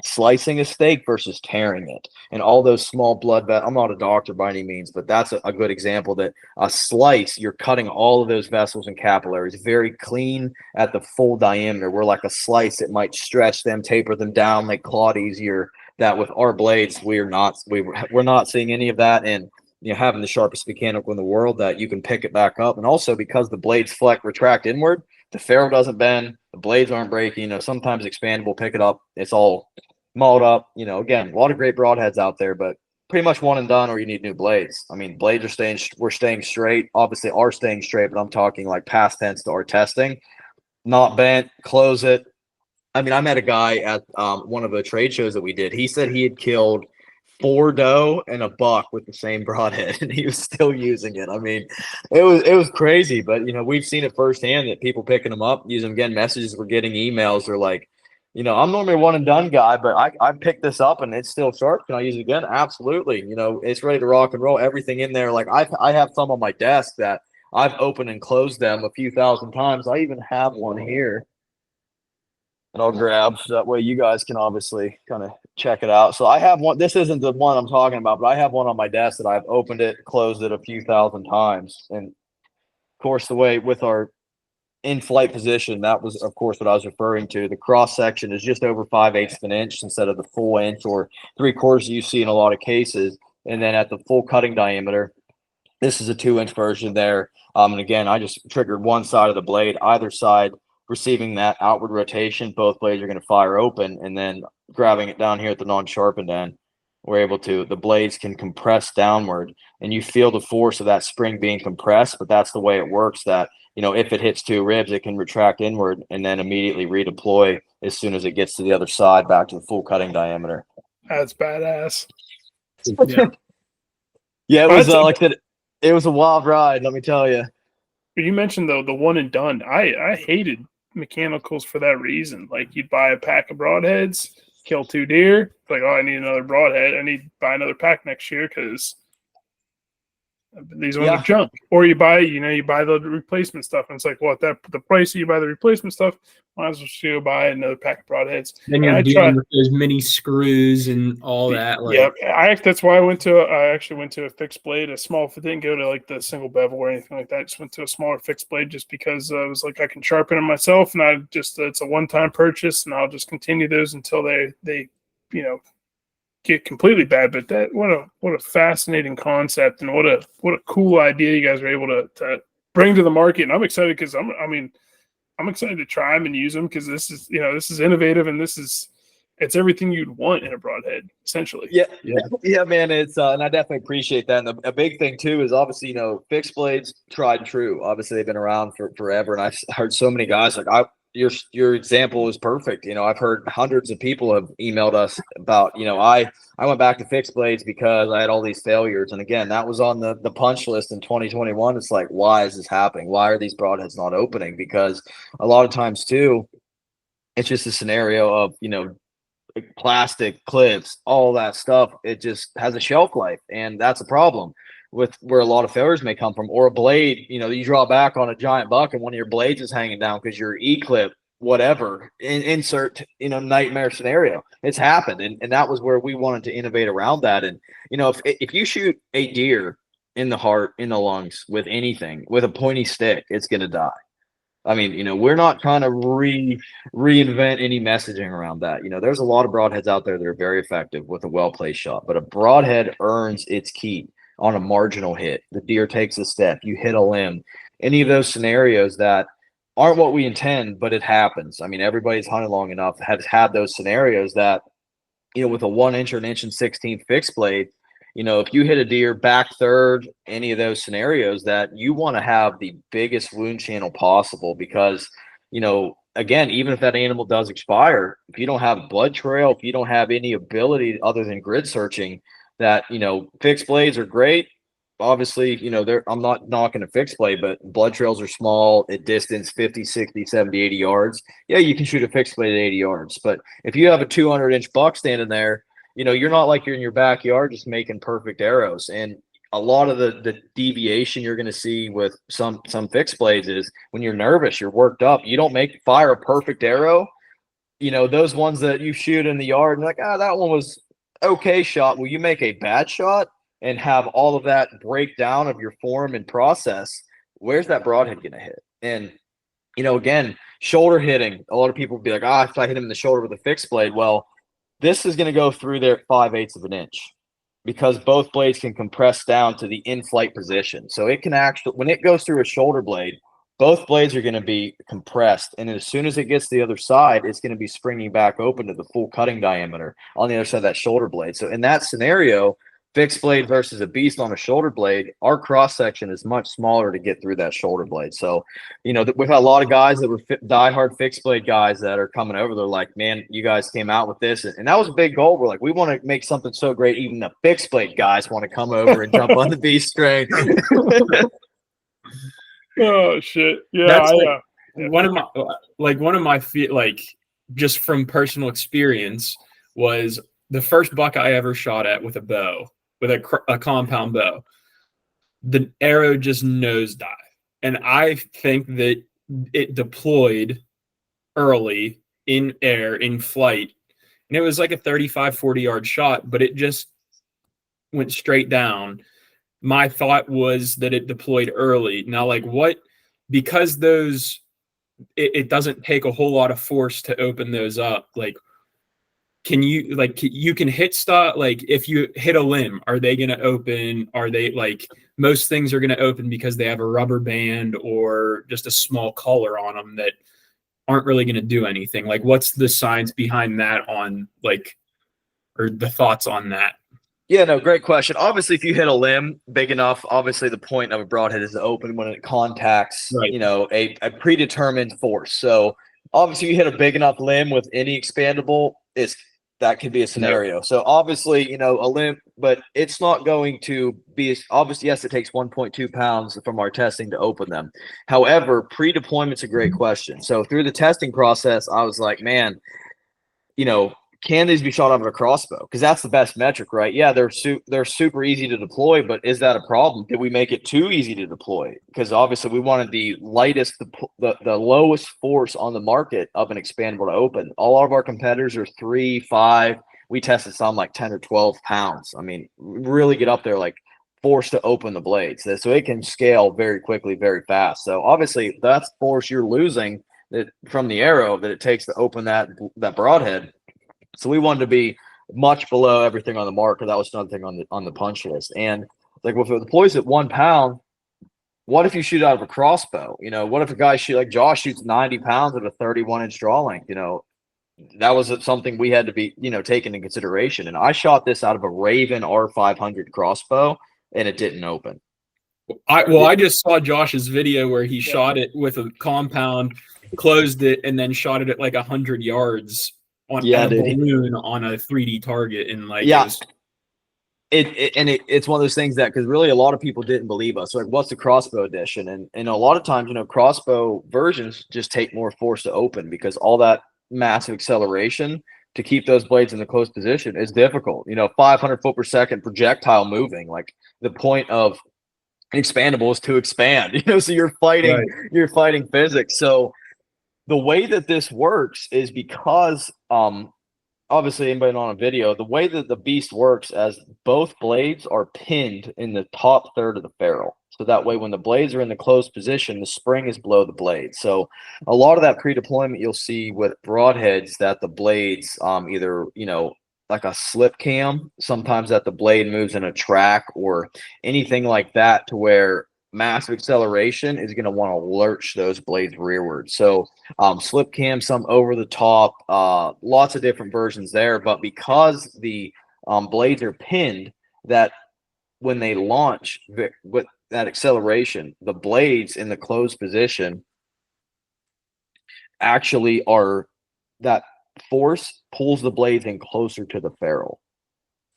C: slicing a steak versus tearing it, and all those small blood I'm not a doctor by any means, but that's a good example that a slice, you're cutting all of those vessels and capillaries very clean at the full diameter, where like a slice, it might stretch them, taper them down, make clawed easier. That with our blades, we're not seeing any of that. And having the sharpest mechanical in the world, that you can pick it back up. And also because the blades retract inward, the ferrule doesn't bend, the blades aren't breaking. Sometimes expandable, pick it up, it's all mauled up. Again, a lot of great broadheads out there, but pretty much one and done, or you need new blades. I mean, blades we're staying straight, obviously are staying straight, but I'm talking like past tense to our testing, not bent, close it. I mean, I met a guy at one of the trade shows that we did. He said he had killed 4 doe and a buck with the same broadhead, and he was still using it. I mean, it was crazy, but we've seen it firsthand that people picking them up, using them, getting messages, we're getting emails. They're like, I'm normally a one and done guy, but I picked this up and it's still sharp. Can I use it again? Absolutely. It's ready to rock and roll. Everything in there. Like I have some on my desk that I've opened and closed them a few thousand times. I even have one here that I'll grab, so that way you guys can obviously kind of check it out. So I have one. This isn't the one I'm talking about, but I have one on my desk that I've opened it, closed it a few thousand times. And of course, the way with our in-flight position, that was of course what I was referring to. The cross section is just over 5/8 of an inch instead of the full inch or 3/4 you see in a lot of cases. And then at the full cutting diameter, this is a 2-inch version there. And again, I just triggered one side of the blade, either side receiving that outward rotation. Both blades are going to fire open, and then grabbing it down here at the non-sharpened end, the blades can compress downward, and you feel the force of that spring being compressed. But that's the way it works, that if it hits 2 ribs, it can retract inward and then immediately redeploy as soon as it gets to the other side, back to the full cutting diameter.
A: That's badass.
C: Yeah, it was like that. It was a wild ride, let me tell you.
A: But you mentioned though the one and done. I hated mechanicals for that reason. Like, you'd buy a pack of broadheads, kill 2 deer. It's like, oh, I need another broadhead. I need to buy another pack next year because these ones are junk. Or you buy the replacement stuff, and it's like, well, at the price that you buy the replacement stuff, might as well just go buy another pack of broadheads.
B: Then you're dealing with those mini screws and all that.
A: That's why I actually went to a fixed blade, a small. Didn't go to like the single bevel or anything like that. I just went to a smaller fixed blade just because I was like, I can sharpen them myself, and it's a one-time purchase, and I'll just continue those until they get completely bad. But what a fascinating concept, and what a cool idea you guys are able to bring to the market. And I'm excited because I'm excited to try them and use them, because this is innovative, and it's everything you'd want in a broadhead, essentially.
C: Yeah, man. It's and I definitely appreciate that. And a big thing too is obviously fixed blades, tried and true. Obviously they've been around for forever, and I've heard so many guys like your example is perfect. I've heard hundreds of people have emailed us about, I went back to fixed blades because I had all these failures. And again, that was on the punch list in 2021. It's like, why is this happening? Why are these broadheads not opening? Because a lot of times too, it's just a scenario of, plastic clips, all that stuff. It just has a shelf life, and that's a problem with where a lot of failures may come from. Or a blade, you draw back on a giant buck and one of your blades is hanging down because your E-clip, whatever, insert, nightmare scenario. It's happened. And that was where we wanted to innovate around that. And, if you shoot a deer in the heart, in the lungs, with anything, with a pointy stick, it's going to die. I mean, we're not trying to reinvent any messaging around that. There's a lot of broadheads out there that are very effective with a well-placed shot, but a broadhead earns its keep on a marginal hit. The deer takes a step, you hit a limb, any of those scenarios that aren't what we intend, but it happens. I mean, everybody's hunted long enough has had those scenarios that, with a 1 inch or an inch and 16 fixed blade, if you hit a deer back third, any of those scenarios, that you want to have the biggest wound channel possible because, again, even if that animal does expire, if you don't have a blood trail, if you don't have any ability other than grid searching, that, fixed blades are great. Obviously, I'm not knocking a fixed blade, but blood trails are small at distance 50, 60, 70, 80 yards. Yeah, you can shoot a fixed blade at 80 yards. But if you have a 200-inch buck standing there, you're not like you're in your backyard just making perfect arrows. And a lot of the deviation you're going to see with some fixed blades is when you're nervous, you're worked up, you don't fire a perfect arrow. Those ones that you shoot in the yard and like, that one was okay shot. Well, you make a bad shot and have all of that breakdown of your form and process, where's that broadhead going to hit? And, again, shoulder hitting, a lot of people will be like, if I hit him in the shoulder with a fixed blade, well, this is going to go through there at 5/8 of an inch because both blades can compress down to the in-flight position. So it can actually, when it goes through a shoulder blade, both blades are going to be compressed. And as soon as it gets to the other side, it's going to be springing back open to the full cutting diameter on the other side of that shoulder blade. So in that scenario, fixed blade versus a beast on a shoulder blade, our cross section is much smaller to get through that shoulder blade. So, we've had a lot of guys that were diehard fixed blade guys that are coming over. They're like, man, you guys came out with this. And that was a big goal. We're like, we want to make something so great. Even the fixed blade guys want to come over and jump on the beast train.
A: Oh shit. Yeah.
B: That's one of my just from personal experience was the first buck I ever shot at with a bow, with a compound bow. The arrow just nosedived. And I think that it deployed early in air, in flight. And it was like a 35, 40-yard shot, but it just went straight down. My thought was that it deployed early. Now, because it doesn't take a whole lot of force to open those up. You can hit stuff, if you hit a limb, are they going to open? Are they most things are going to open because they have a rubber band or just a small collar on them that aren't really going to do anything. What's the science behind that or the thoughts on that?
C: Yeah, no, great question. Obviously, if you hit a limb big enough, obviously the point of a broadhead is to open when it contacts,
B: right,
C: a predetermined force. So obviously you hit a big enough limb with any expandable, that could be a scenario. So obviously, a limb, but it's not going to be obviously, yes, it takes 1.2 pounds from our testing to open them. However, pre-deployment's a great question. So through the testing process, I was like, man, can these be shot out of a crossbow? Because that's the best metric, right? Yeah, they're super easy to deploy, but is that a problem? Did we make it too easy to deploy? Because obviously we wanted the lightest, the lowest force on the market of an expandable to open. All of our competitors are 3, 5. We tested some like 10 or 12 pounds. I mean, really get up there force to open the blades. So it can scale very quickly, very fast. So obviously that's force you're losing from the arrow that it takes to open that broadhead. So we wanted to be much below everything on the marker. That was another thing on the punch list. And if it deploys at 1 pound, what if you shoot out of a crossbow? What if a guy Josh shoots 90 pounds at a 31-inch draw length? That was something we had to be, taken into consideration. And I shot this out of a Raven R500 crossbow, and it didn't open.
B: I just saw Josh's video where he shot it with a compound, closed it, and then shot it at 100 yards. On a balloon on a 3D target, and
C: it's one of those things that, because really a lot of people didn't believe us. What's the crossbow edition? And a lot of times, crossbow versions just take more force to open because all that massive acceleration to keep those blades in the close position is difficult. 500 foot per second projectile moving. The point of expandable is to expand. So you're fighting physics. So the way that this works is because obviously anybody on a video, the way that the Beast works as both blades are pinned in the top third of the ferrule. So that way when the blades are in the closed position, the spring is below the blade. So a lot of that pre-deployment you'll see with broadheads that the blades either, like a slip cam, sometimes that the blade moves in a track or anything like that to where massive acceleration is going to want to lurch those blades rearward. So slip cam, some over the top, lots of different versions there. But because the blades are pinned, that when they launch with that acceleration, the blades in the closed position actually are that force pulls the blades in closer to the ferrule.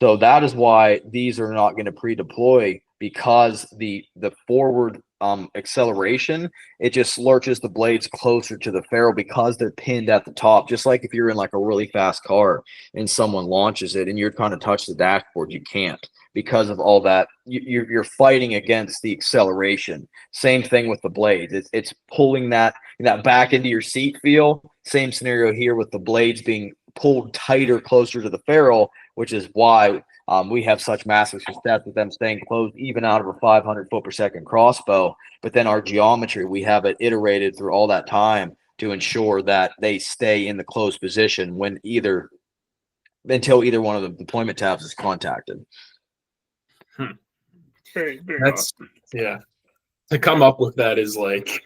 C: So that is why these are not going to pre-deploy, because the forward acceleration, it just lurches the blades closer to the ferrule because they're pinned at the top. Just like if you're in like a really fast car and someone launches it and you're trying to touch the dashboard, you can't because of all that. You're fighting against the acceleration. Same thing with the blades. It's pulling that back into your seat feel. Same scenario here with the blades being pulled tighter closer to the ferrule, which is why we have such massive success with them staying closed even out of a 500 foot per second crossbow. But then our geometry, we have it iterated through all that time to ensure that they stay in the closed position until either one of the deployment tabs is contacted.
A: Very, very
B: That's
A: awesome.
B: yeah. To come up with that is like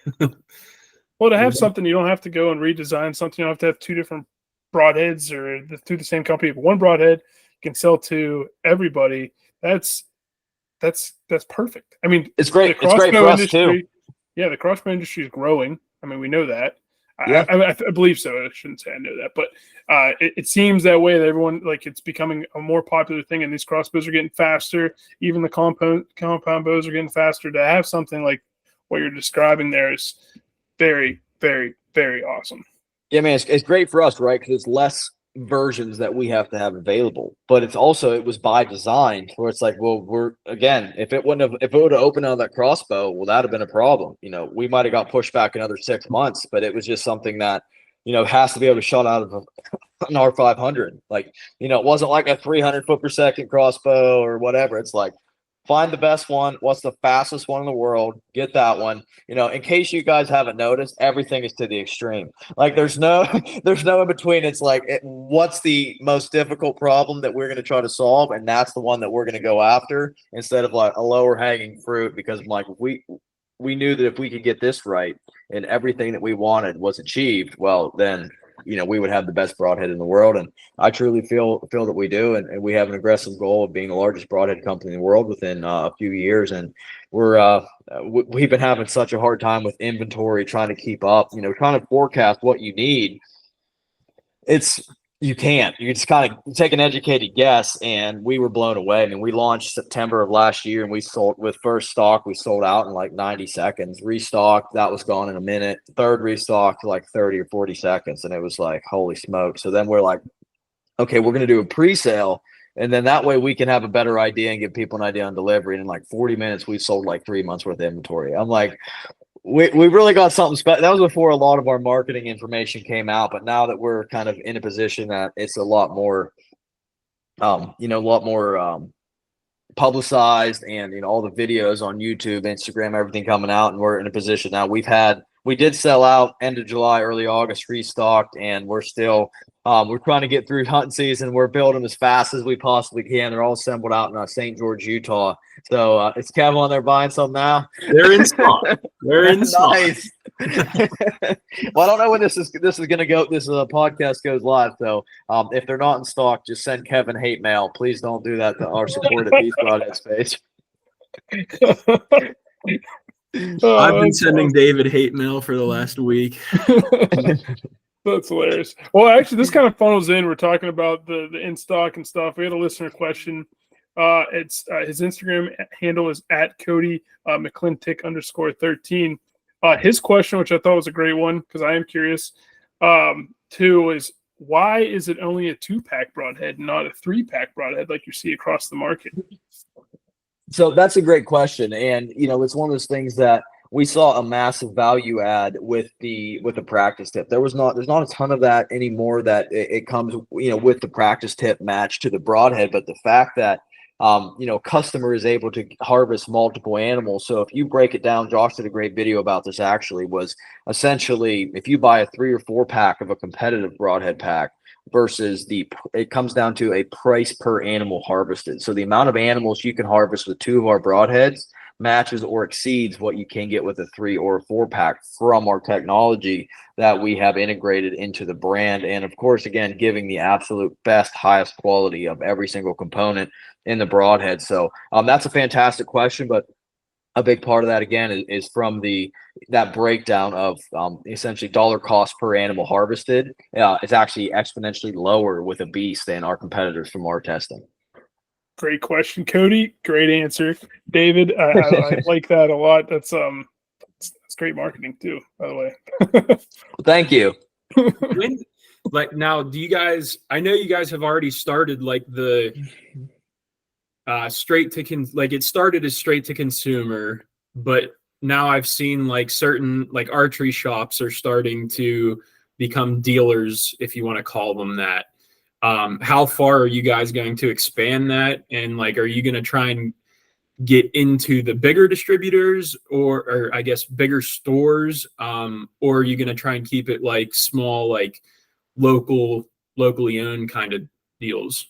A: Well, to have something, you don't have to go and redesign something. You don't have to have two different broadheads or through the same company. But one broadhead can sell to everybody. That's perfect. I mean,
C: It's great.
A: The
C: It's great for us too.
A: Yeah, the crossbow industry is growing. I mean, we know that.
C: Yeah.
A: I believe so. I shouldn't say I know that, but it seems that way that everyone, like, it's becoming a more popular thing, and these crossbows are getting faster. Even the compound bows are getting faster. To have something like what you're describing there is very, very, very awesome.
C: Yeah, man, it's great for us, right? Because it's less versions that we have to have available, but it was by design where it's like, well, if it would have opened on that crossbow, well, that'd have been a problem. We might have got pushed back another 6 months, but it was just something that has to be able to shut out of an R500. Like, it wasn't like a 300 foot per second crossbow or whatever. It's like, find the best one. What's the fastest one in the world? Get that one. In case you guys haven't noticed, everything is to the extreme. Like there's no in between. It's like, what's the most difficult problem that we're going to try to solve, and that's the one that we're going to go after instead of like a lower hanging fruit. Because I'm like, we knew that if we could get this right and everything that we wanted was achieved, well, then we would have the best broadhead in the world. And I truly feel that we do. And we have an aggressive goal of being the largest broadhead company in the world within a few years. And we've been having such a hard time with inventory, trying to keep up, trying to forecast what you need. You can't. You just kind of take an educated guess, and we were blown away. I mean, we launched September of last year, and we sold with first stock. We sold out in like 90 seconds. Restock, that was gone in a minute. Third restock, like 30 or 40 seconds, and it was like, holy smoke. So then we're like, okay, we're going to do a pre-sale, and then that way we can have a better idea and give people an idea on delivery. And in like 40 minutes, we sold like 3 months worth of inventory. I'm like, we really got something special. That was before a lot of our marketing information came out, but now that we're kind of in a position that it's a lot more, publicized, and all the videos on YouTube, Instagram, everything coming out, and we're in a position now. We did sell out end of July, early August, restocked, and we're still we're trying to get through hunting season. We're building as fast as we possibly can. They're all assembled out in St. George, Utah. So is Kevin on there buying some now?
B: they're in stock. They're in stock.
C: Nice. Well, I don't know when this is going to go. This podcast goes live. So if they're not in stock, just send Kevin hate mail. Please don't do that to our support at Beast Broadheads page.
B: I've been sending David hate mail for the last week.
A: That's hilarious. Well, actually, this kind of funnels in. We're talking about the in stock and stuff. We had a listener question. It's his Instagram handle is at Cody McClintic_13. His question, which I thought was a great one, because I am curious, too, is why is it only a 2-pack broadhead, not a 3-pack broadhead like you see across the market?
C: So that's a great question. And, it's one of those things that we saw a massive value add with the practice tip. There's not a ton of that anymore that it comes, with the practice tip match to the broadhead, but the fact that customer is able to harvest multiple animals. So if you break it down, Josh did a great video about this actually, was essentially if you buy a 3 or 4 pack of a competitive broadhead pack versus it comes down to a price per animal harvested. So the amount of animals you can harvest with 2 of our broadheads matches or exceeds what you can get with a 3 or a 4 pack from our technology that we have integrated into the brand. And of course, again, giving the absolute best, highest quality of every single component in the broadhead. So that's a fantastic question, but a big part of that again is from that breakdown of essentially dollar cost per animal harvested. It's actually exponentially lower with a Beast than our competitors from our testing.
A: Great question, Cody. Great answer, David. I like that a lot. That's great marketing too, by the way.
C: Thank you.
B: Now, do you guys? I know you guys have already started like the straight to it started as straight to consumer, but now I've seen like certain like archery shops are starting to become dealers, if you want to call them that. How far are you guys going to expand that? And like, are you going to try and get into the bigger distributors or I guess bigger stores? Or are you going to try and keep it like small, like locally owned kind of deals?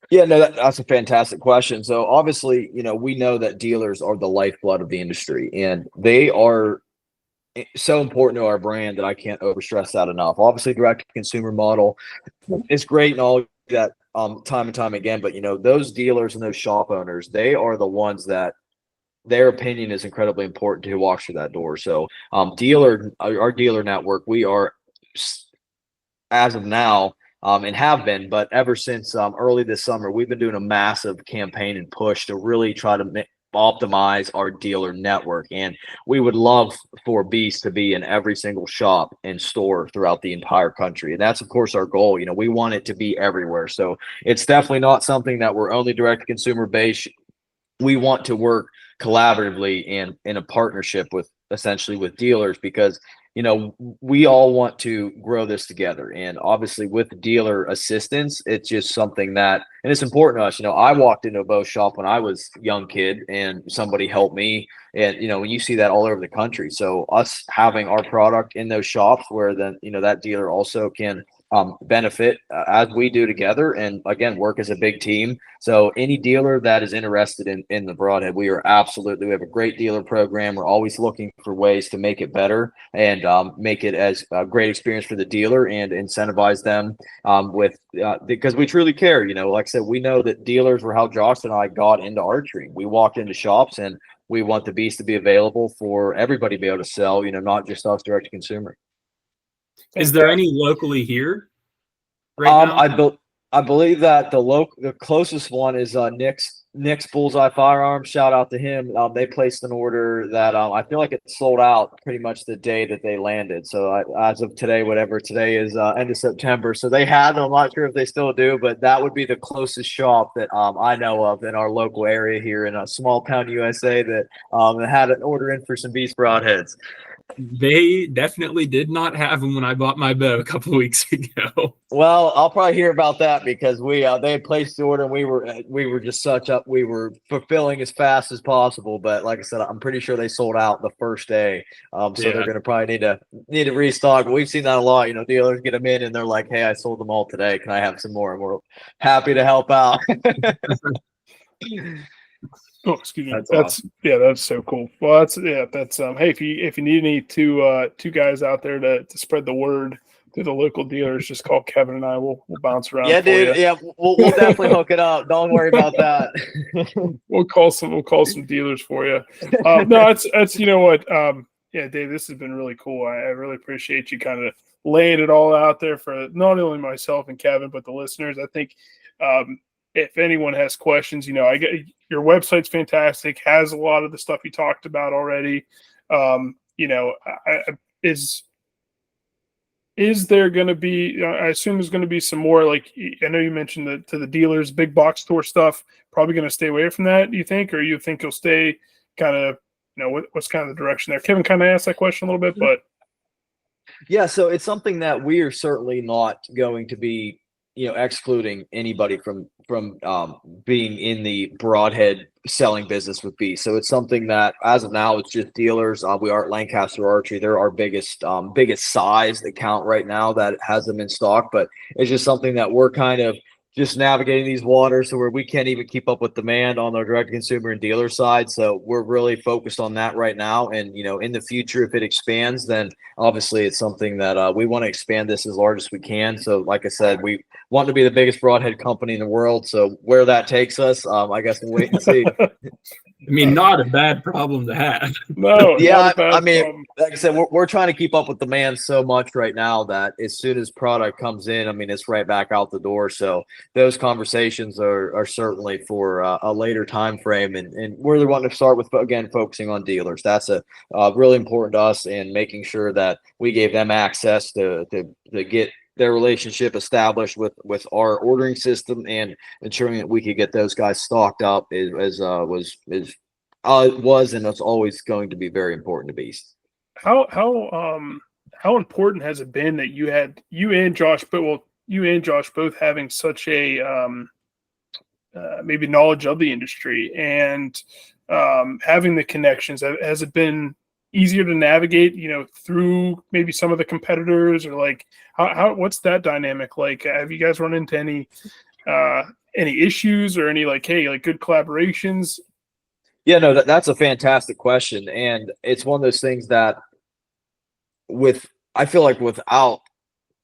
C: Yeah, no, that's a fantastic question. So obviously, we know that dealers are the lifeblood of the industry, and they are so important to our brand that I can't overstress that enough. Obviously, direct-to-consumer model is great and all that time and time again, but those dealers and those shop owners, they are the ones that their opinion is incredibly important to who walks through that door. So our dealer network, we are, as of now, and have been, but ever since early this summer, we've been doing a massive campaign and push to really try to optimize our dealer network. And we would love for Beast to be in every single shop and store throughout the entire country. And that's, of course, our goal. We want it to be everywhere. So it's definitely not something that we're only direct to consumer based. We want to work collaboratively and in a partnership with dealers, because we all want to grow this together. And obviously with dealer assistance, it's just something that, and it's important to us. I walked into a bow shop when I was a young kid and somebody helped me. And, when you see that all over the country. So us having our product in those shops where then, that dealer also can benefit as we do together, and again, work as a big team. So any dealer that is interested in the broadhead, we have a great dealer program. We're always looking for ways to make it better and make it as a great experience for the dealer and incentivize them because we truly care. Like I said, we know that dealers were how Josh and I got into archery. We walked into shops and we want the Beast to be available for everybody to be able to sell, not just us direct to consumer.
B: Is there any locally here right now?
C: I believe that the closest one is Nick's Bullseye Firearms. Shout out to him. They placed an order that I feel like it sold out pretty much the day that they landed. So as of today, whatever today is, end of September. So they had them. I'm not sure if they still do, but that would be the closest shop that I know of in our local area here in a small town USA that had an order in for some Beast Broadheads.
B: They definitely did not have them when I bought my bow a couple of weeks ago.
C: Well, I'll probably hear about that because they had placed the order and we were just we were fulfilling as fast as possible. But like I said, I'm pretty sure they sold out the first day. So they're going to probably need to restock. But we've seen that a lot. Dealers get them in and they're like, "Hey, I sold them all today. Can I have some more?" And we're happy to help out.
A: Oh, excuse me.
B: That's
A: awesome. That's so cool. Well, that's hey, if you need any two guys out there to spread the word to the local dealers, just call Kevin and I. We'll bounce around.
C: Yeah, dude. Yeah, we'll definitely hook it up. Don't worry about that.
A: We'll call some dealers for you. No, it's what. Yeah, Dave, this has been really cool. I really appreciate you kind of laying it all out there for not only myself and Kevin, but the listeners. I think if anyone has questions, I get your website's fantastic, has a lot of the stuff you talked about already. Is there going to be, I assume there's going to be some more, like, I know you mentioned to the dealers, big box store stuff, probably going to stay away from that, you think, or you think you'll stay kind of what's kind of the direction there? Kevin kind of asked that question a little bit, but
C: Yeah, so it's something that we are certainly not going to be, excluding anybody from being in the broadhead selling business with Beast. So it's something that, as of now, it's just dealers. We are at Lancaster Archery. They're our biggest size account right now that has them in stock, but it's just something that we're kind of just navigating these waters so where we can't even keep up with demand on our direct consumer and dealer side. So we're really focused on that right now. And, in the future, if it expands, then obviously it's something that we want to expand this as large as we can. So like I said, we want to be the biggest broadhead company in the world. So where that takes us, I guess we'll wait and see.
B: I mean, not a bad problem to have.
A: no,
C: Yeah,
A: not a bad
C: I mean,
A: problem.
C: like I said, we're trying to keep up with demand so much right now that as soon as product comes in, I mean, it's right back out the door. So those conversations are certainly for a later time frame, and we're the one to start with, again, focusing on dealers. That's really important to us, and making sure that we gave them access to get their relationship established with our ordering system, and ensuring that we could get those guys stocked up was and it's always going to be very important to Beast.
A: How important has it been that you and Josh both having such a maybe knowledge of the industry and having the connections? Has it been easier to navigate, through maybe some of the competitors, or like how what's that dynamic like? Have you guys run into any issues or any good collaborations?
C: Yeah, no, that's a fantastic question, and it's one of those things that I feel like without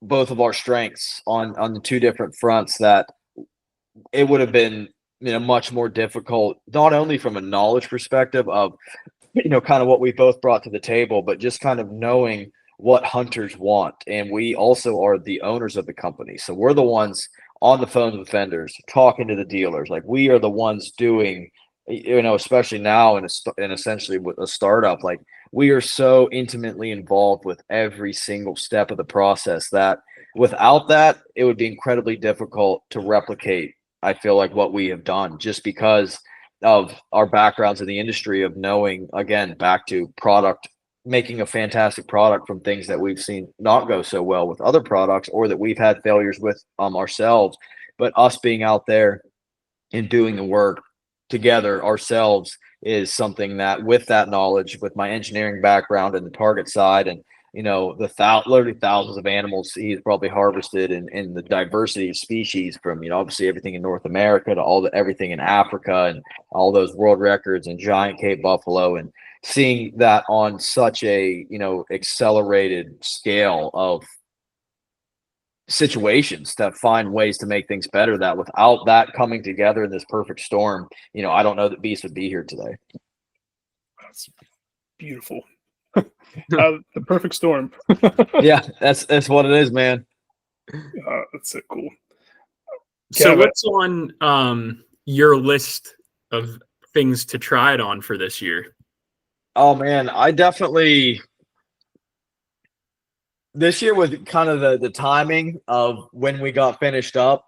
C: both of our strengths on the two different fronts, that it would have been much more difficult, not only from a knowledge perspective of kind of what we both brought to the table, but just kind of knowing what hunters want. And we also are the owners of the company, so we're the ones on the phone with vendors, talking to the dealers. Like, we are the ones doing, especially now and essentially with a startup, like, we are so intimately involved with every single step of the process that without that, it would be incredibly difficult to replicate, I feel like, what we have done, just because of our backgrounds in the industry, of knowing, again, back to product, making a fantastic product from things that we've seen not go so well with other products, or that we've had failures with ourselves. But us being out there and doing the work together ourselves is something that, with that knowledge, with my engineering background and the target side, and literally thousands of animals he's probably harvested, and the diversity of species from obviously everything in North America to everything in Africa, and all those world records and giant Cape buffalo, and seeing that on such a accelerated scale of situations that find ways to make things better, that without that coming together in this perfect storm, I don't know that Beast would be here today.
A: That's beautiful. The perfect storm.
C: Yeah, that's what it is, man.
A: That's so cool.
B: So what's on your list of things to try it on for this year?
C: Oh man, I definitely, this year, with kind of the timing of when we got finished up,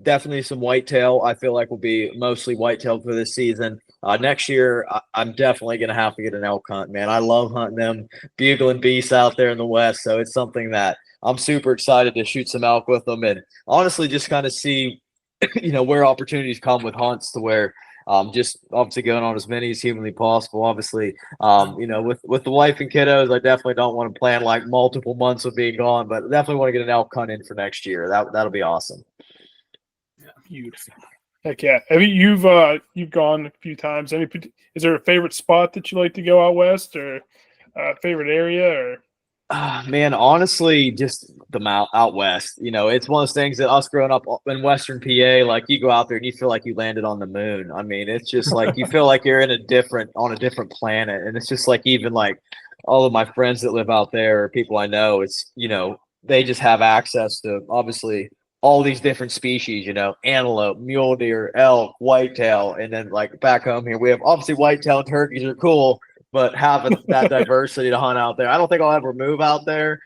C: definitely some whitetail. I feel like will be mostly whitetail for this season. Next year, I'm definitely going to have to get an elk hunt, man. I love hunting them bugling beasts out there in the West. So it's something that I'm super excited to shoot some elk with them, and honestly just kind of see, where opportunities come with hunts, to where just obviously going on as many as humanly possible. Obviously, with the wife and kiddos, I definitely don't want to plan like multiple months of being gone, but definitely want to get an elk hunt in for next year. That'll be awesome.
A: Yeah, beautiful. Heck yeah. You've gone a few times. Is there a favorite spot that you like to go out west, or favorite area, or?
C: Man, honestly, just the out west. It's one of those things that, us growing up in Western PA, like, you go out there and you feel like you landed on the moon. I mean, it's just like you feel like you're on a different planet, and it's just like, even like all of my friends that live out there, or people I know, it's they just have access to obviously all these different species, antelope, mule deer, elk, whitetail, and then like back home here, we have obviously whitetail and turkeys are cool, but having that diversity to hunt out there, I don't think I'll ever move out there.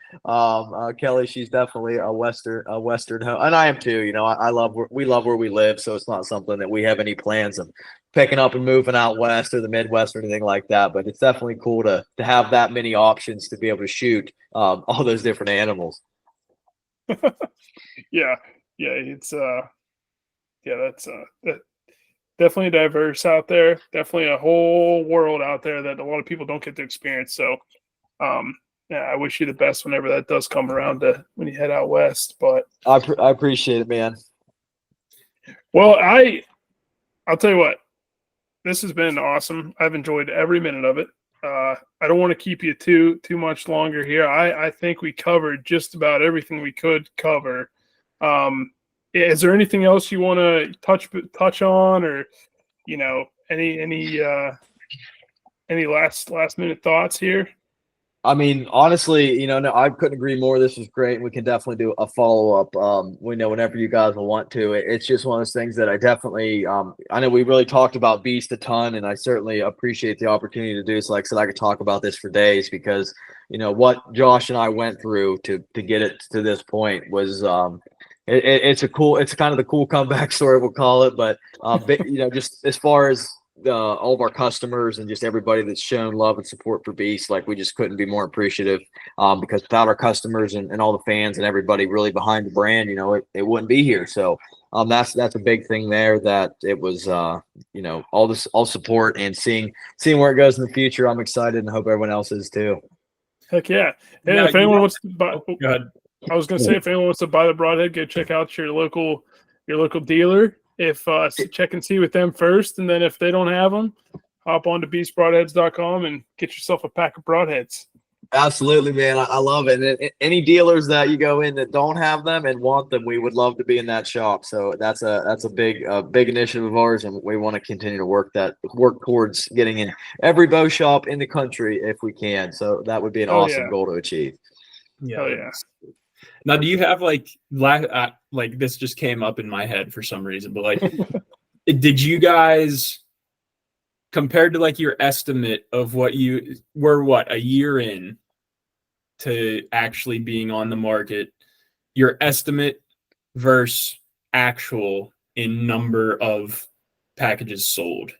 C: Kelly, she's definitely a Western home, and I am too. We love where we live, so it's not something that we have any plans of picking up and moving out west or the Midwest or anything like that. But it's definitely cool to have that many options to be able to shoot all those different animals.
A: Yeah, it's that's definitely diverse out there. Definitely a whole world out there that a lot of people don't get to experience. So, yeah, I wish you the best whenever that does come around to when you head out west. But
C: I appreciate it, man.
A: Well, I'll tell you what, this has been awesome. I've enjoyed every minute of it. I don't want to keep you too much longer here. I think we covered just about everything we could cover. Is there anything else you want to touch on, or any last minute thoughts here?
C: I mean, honestly, no, I couldn't agree more. This was great. We can definitely do a follow-up. We know whenever you guys will want to. It's just one of those things that I definitely, I know we really talked about Beast a ton, and I certainly appreciate the opportunity to do so. Like I said, I could talk about this for days because, what Josh and I went through to get it to this point was, it's kind of the cool comeback story, we'll call it. But, just as far as, all of our customers and just everybody that's shown love and support for Beast, like we just couldn't be more appreciative, because without our customers and all the fans and everybody really behind the brand, it wouldn't be here. So that's a big thing there, that it was all support and seeing where it goes in the future. I'm excited and hope everyone else is too.
A: Heck yeah. And
B: Now,
A: if anyone wants to buy,
B: go ahead.
A: I was going to say, if anyone wants to buy the Broadhead, go check out your local dealer. If check and see with them first, and then if they don't have them, hop on to beastbroadheads.com and get yourself a pack of broadheads.
C: Absolutely, man. I love it. And any dealers that you go in that don't have them and want them, we would love to be in that shop. So that's a big initiative of ours, and we want to continue to work towards getting in every bow shop in the country if we can. So that would be an awesome goal to achieve.
B: Yeah. Yeah. Now, do you have like this just came up in my head for some reason, but like, did you guys, compared to like your estimate of what you were, a year in to actually being on the market, your estimate versus actual in number of packages sold,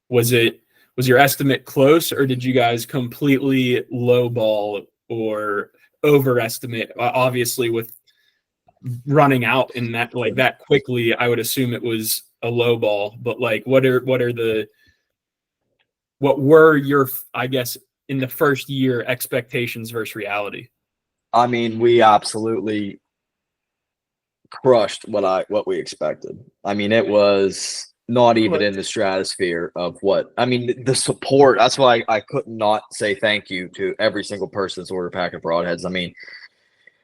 B: was your estimate close, or did you guys completely lowball or overestimate? Obviously, with running out in that like that quickly, I would assume it was a low ball. But like, what were your, I guess, in the first year, expectations versus reality?
C: I mean, we absolutely crushed what we expected. I mean, it was not even in the stratosphere of the support. That's why I could not say thank you to every single person that's ordered a pack of broadheads. I mean,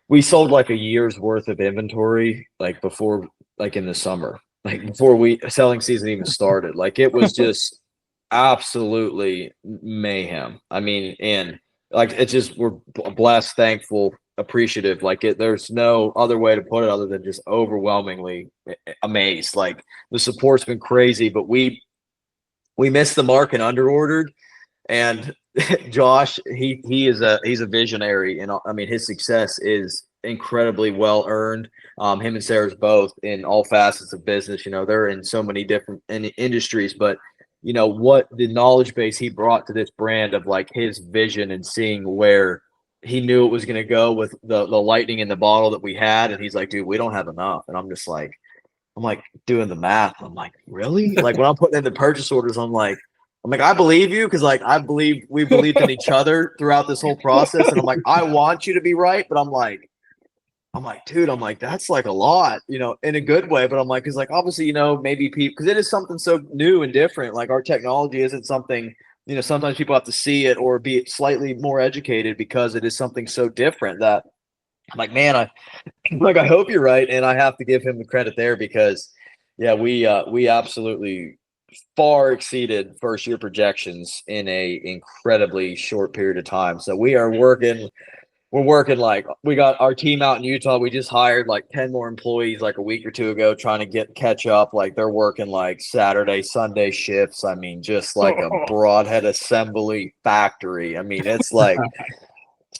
C: we sold like a year's worth of inventory, like before, like in the summer, like before selling season even started. Like it was just absolutely mayhem. I mean, and like, it's just, we're blessed, thankful, appreciative. Like there's no other way to put it other than just overwhelmingly amazed. Like the support's been crazy, but we missed the mark and underordered. And Josh, he's a visionary, and I mean his success is incredibly well earned. Him and Sarah's both in all facets of business. They're in so many different industries, but what the knowledge base he brought to this brand of like his vision and seeing where he knew it was going to go with the lightning in the bottle that we had, and he's like, dude, we don't have enough. And I'm like doing the math. I'm like, really? Like when I'm putting in the purchase orders, I'm like, I believe you, because like I believe we believed in each other throughout this whole process, and I'm like, I want you to be right, but I'm like, dude, that's like a lot, in a good way. But I'm like, because like obviously, maybe people, because it is something so new and different. Like our technology isn't something, sometimes people have to see it or be slightly more educated because it is something so different that I'm like, man, I hope you're right, and I have to give him the credit there because, yeah, we absolutely far exceeded first year projections in a incredibly short period of time. So we're working like we got our team out in Utah. We just hired like 10 more employees like a week or two ago, trying to catch up. Like they're working like Saturday, Sunday shifts. I mean, just like a broadhead assembly factory. I mean, it's like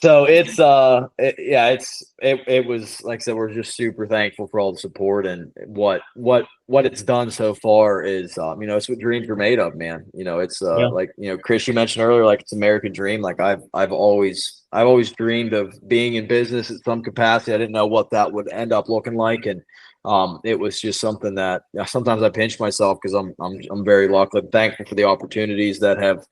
C: So it was like I said, we're just super thankful for all the support and what it's done so far is it's what dreams are made of, man. It's
B: Yeah.
C: like Chris, you mentioned earlier, like it's American dream. Like I've always dreamed of being in business at some capacity. I didn't know what that would end up looking like, and it was just something that sometimes I pinch myself because I'm very lucky, thankful for the opportunities that have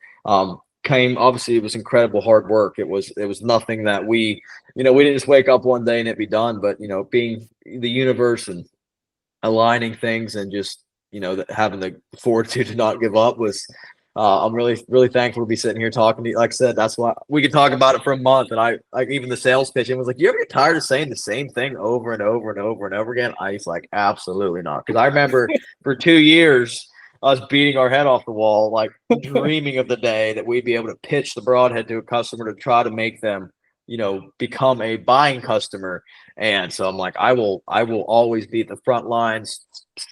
C: came. Obviously it was incredible hard work. It was nothing that we didn't just wake up one day and it be done, but being the universe and aligning things and just having the fortitude to not give up was I'm really thankful to be sitting here talking to you. Like I said, that's why we could talk about it for a month. And I like even the sales pitch, it was like, you ever get tired of saying the same thing over and over and over and over again? I was like, absolutely not. Because I remember for 2 years us beating our head off the wall, like dreaming of the day that we'd be able to pitch the broadhead to a customer to try to make them, become a buying customer. And so I'm like, I will always be at the front lines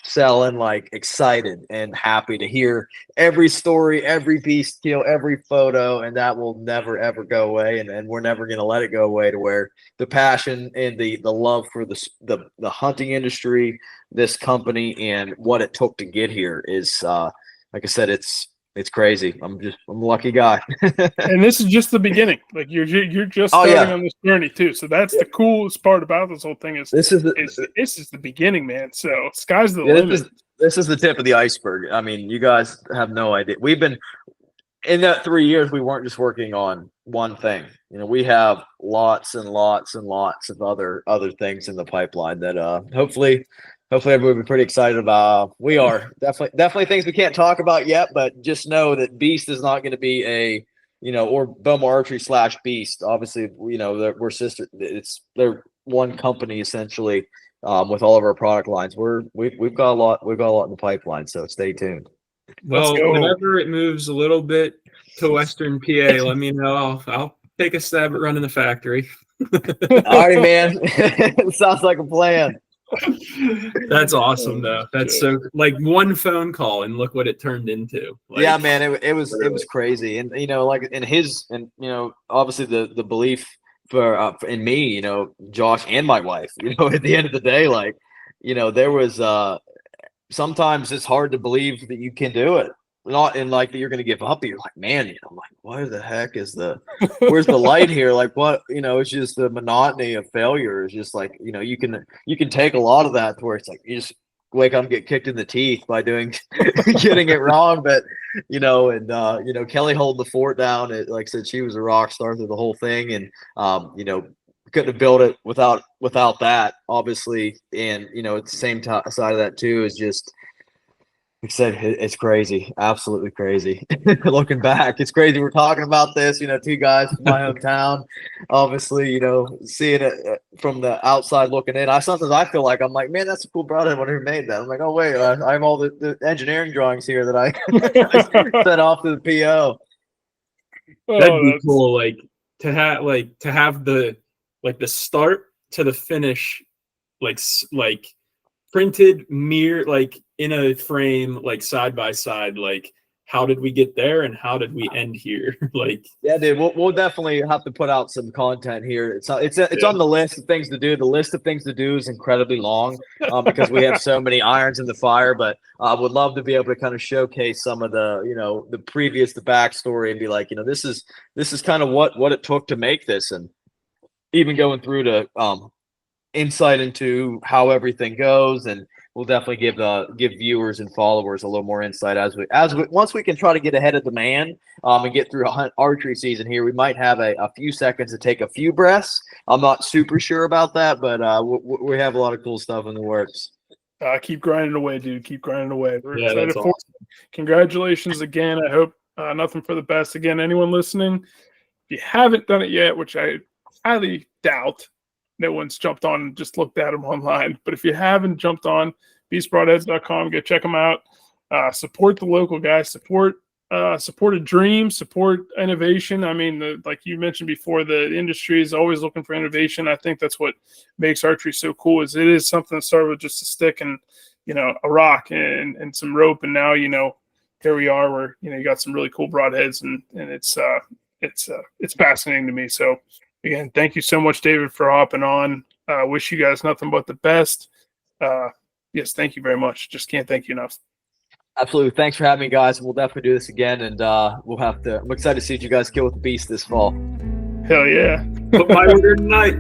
C: selling, like excited and happy to hear every story, every beast kill, every photo, and that will never ever go away. And we're never going to let it go away, to where the passion and the love for the hunting industry, this company, and what it took to get here is like I said, it's crazy. I'm a lucky guy.
A: And this is just the beginning. Like you're just
C: Oh,
A: starting
C: yeah.
A: on this journey too. So that's the coolest part about this whole thing is
C: This is
A: this is the beginning, man. So sky's the
C: yeah,
A: limit.
C: this is the tip of the iceberg. I mean, you guys have no idea. We've been in that 3 years. We weren't just working on one thing. We have lots and lots and lots of other things in the pipeline that hopefully everybody will be pretty excited about. We are definitely things we can't talk about yet, but just know that Beast is not going to be a or Belmar Archery / Beast. Obviously, we're sister. They're one company essentially. With all of our product lines, we've got a lot in the pipeline, so stay tuned.
B: Well,
A: go.
B: whenever it moves a little bit to Western PA, let me know. I'll take a stab at running the factory.
C: All right, man. Sounds like a plan.
B: That's awesome, though. That's so like one phone call and look what it turned into. Like,
C: Yeah, man, it was crazy, and like in his, and obviously the belief for in me, Josh and my wife, at the end of the day, like, there was sometimes it's hard to believe that you can do it. Not in like that you're going to give up. You're like, man, I'm like, where the heck is where's the light here? Like, what, it's just the monotony of failure is just like, you can take a lot of that to where it's like, you just wake up and get kicked in the teeth by getting it wrong. But, Kelly holding the fort down. Like I said, she was a rock star through the whole thing. And, couldn't have built it without that, obviously. And at the same side of that too is just, like I said, it's crazy, absolutely crazy. Looking back, it's crazy we're talking about this. Two guys from my hometown, obviously. Seeing it from the outside looking in, sometimes I feel like I'm like, man, that's a cool brother. I wonder who made that. I'm like, oh wait, I have all the engineering drawings here that I sent off to the PO.
B: That'd be cool, like to have the start to the finish, like printed mirror, like in a frame, like side by side, like how did we get there and how did we end here? Like,
C: yeah, dude, we'll definitely have to put out some content here. It's on the list of things to do. The list of things to do is incredibly long because we have so many irons in the fire. But I would love to be able to kind of showcase some of the the backstory and be like, this is kind of what it took to make this, and even going through to insight into how everything goes. And we'll definitely give viewers and followers a little more insight as we once we can try to get ahead of demand and get through a archery season here. We might have a few seconds to take a few breaths. I'm not super sure about that, but we have a lot of cool stuff in the works.
A: Keep grinding away, dude. Keep grinding away. We're excited for
B: awesome.
A: it. Congratulations again. I hope nothing for the best. Again, anyone listening, if you haven't done it yet, which I highly doubt, no one's jumped on and just looked at them online. But if you haven't jumped on beastbroadheads.com, go check them out. Support the local guys. Support a dream. Support innovation. I mean, like you mentioned before, the industry is always looking for innovation. I think that's what makes archery so cool. Is it is something that started with just a stick and a rock and some rope, and now here we are where you got some really cool broadheads, and it's fascinating to me. So Again, thank you so much, David, for hopping on. Wish you guys nothing but the best. Yes, thank you very much. Just can't thank you enough.
C: Absolutely. Thanks for having me, guys. We'll definitely do this again, and I'm excited to see what you guys kill with the Beast this fall.
A: Hell yeah.
B: Put my order tonight.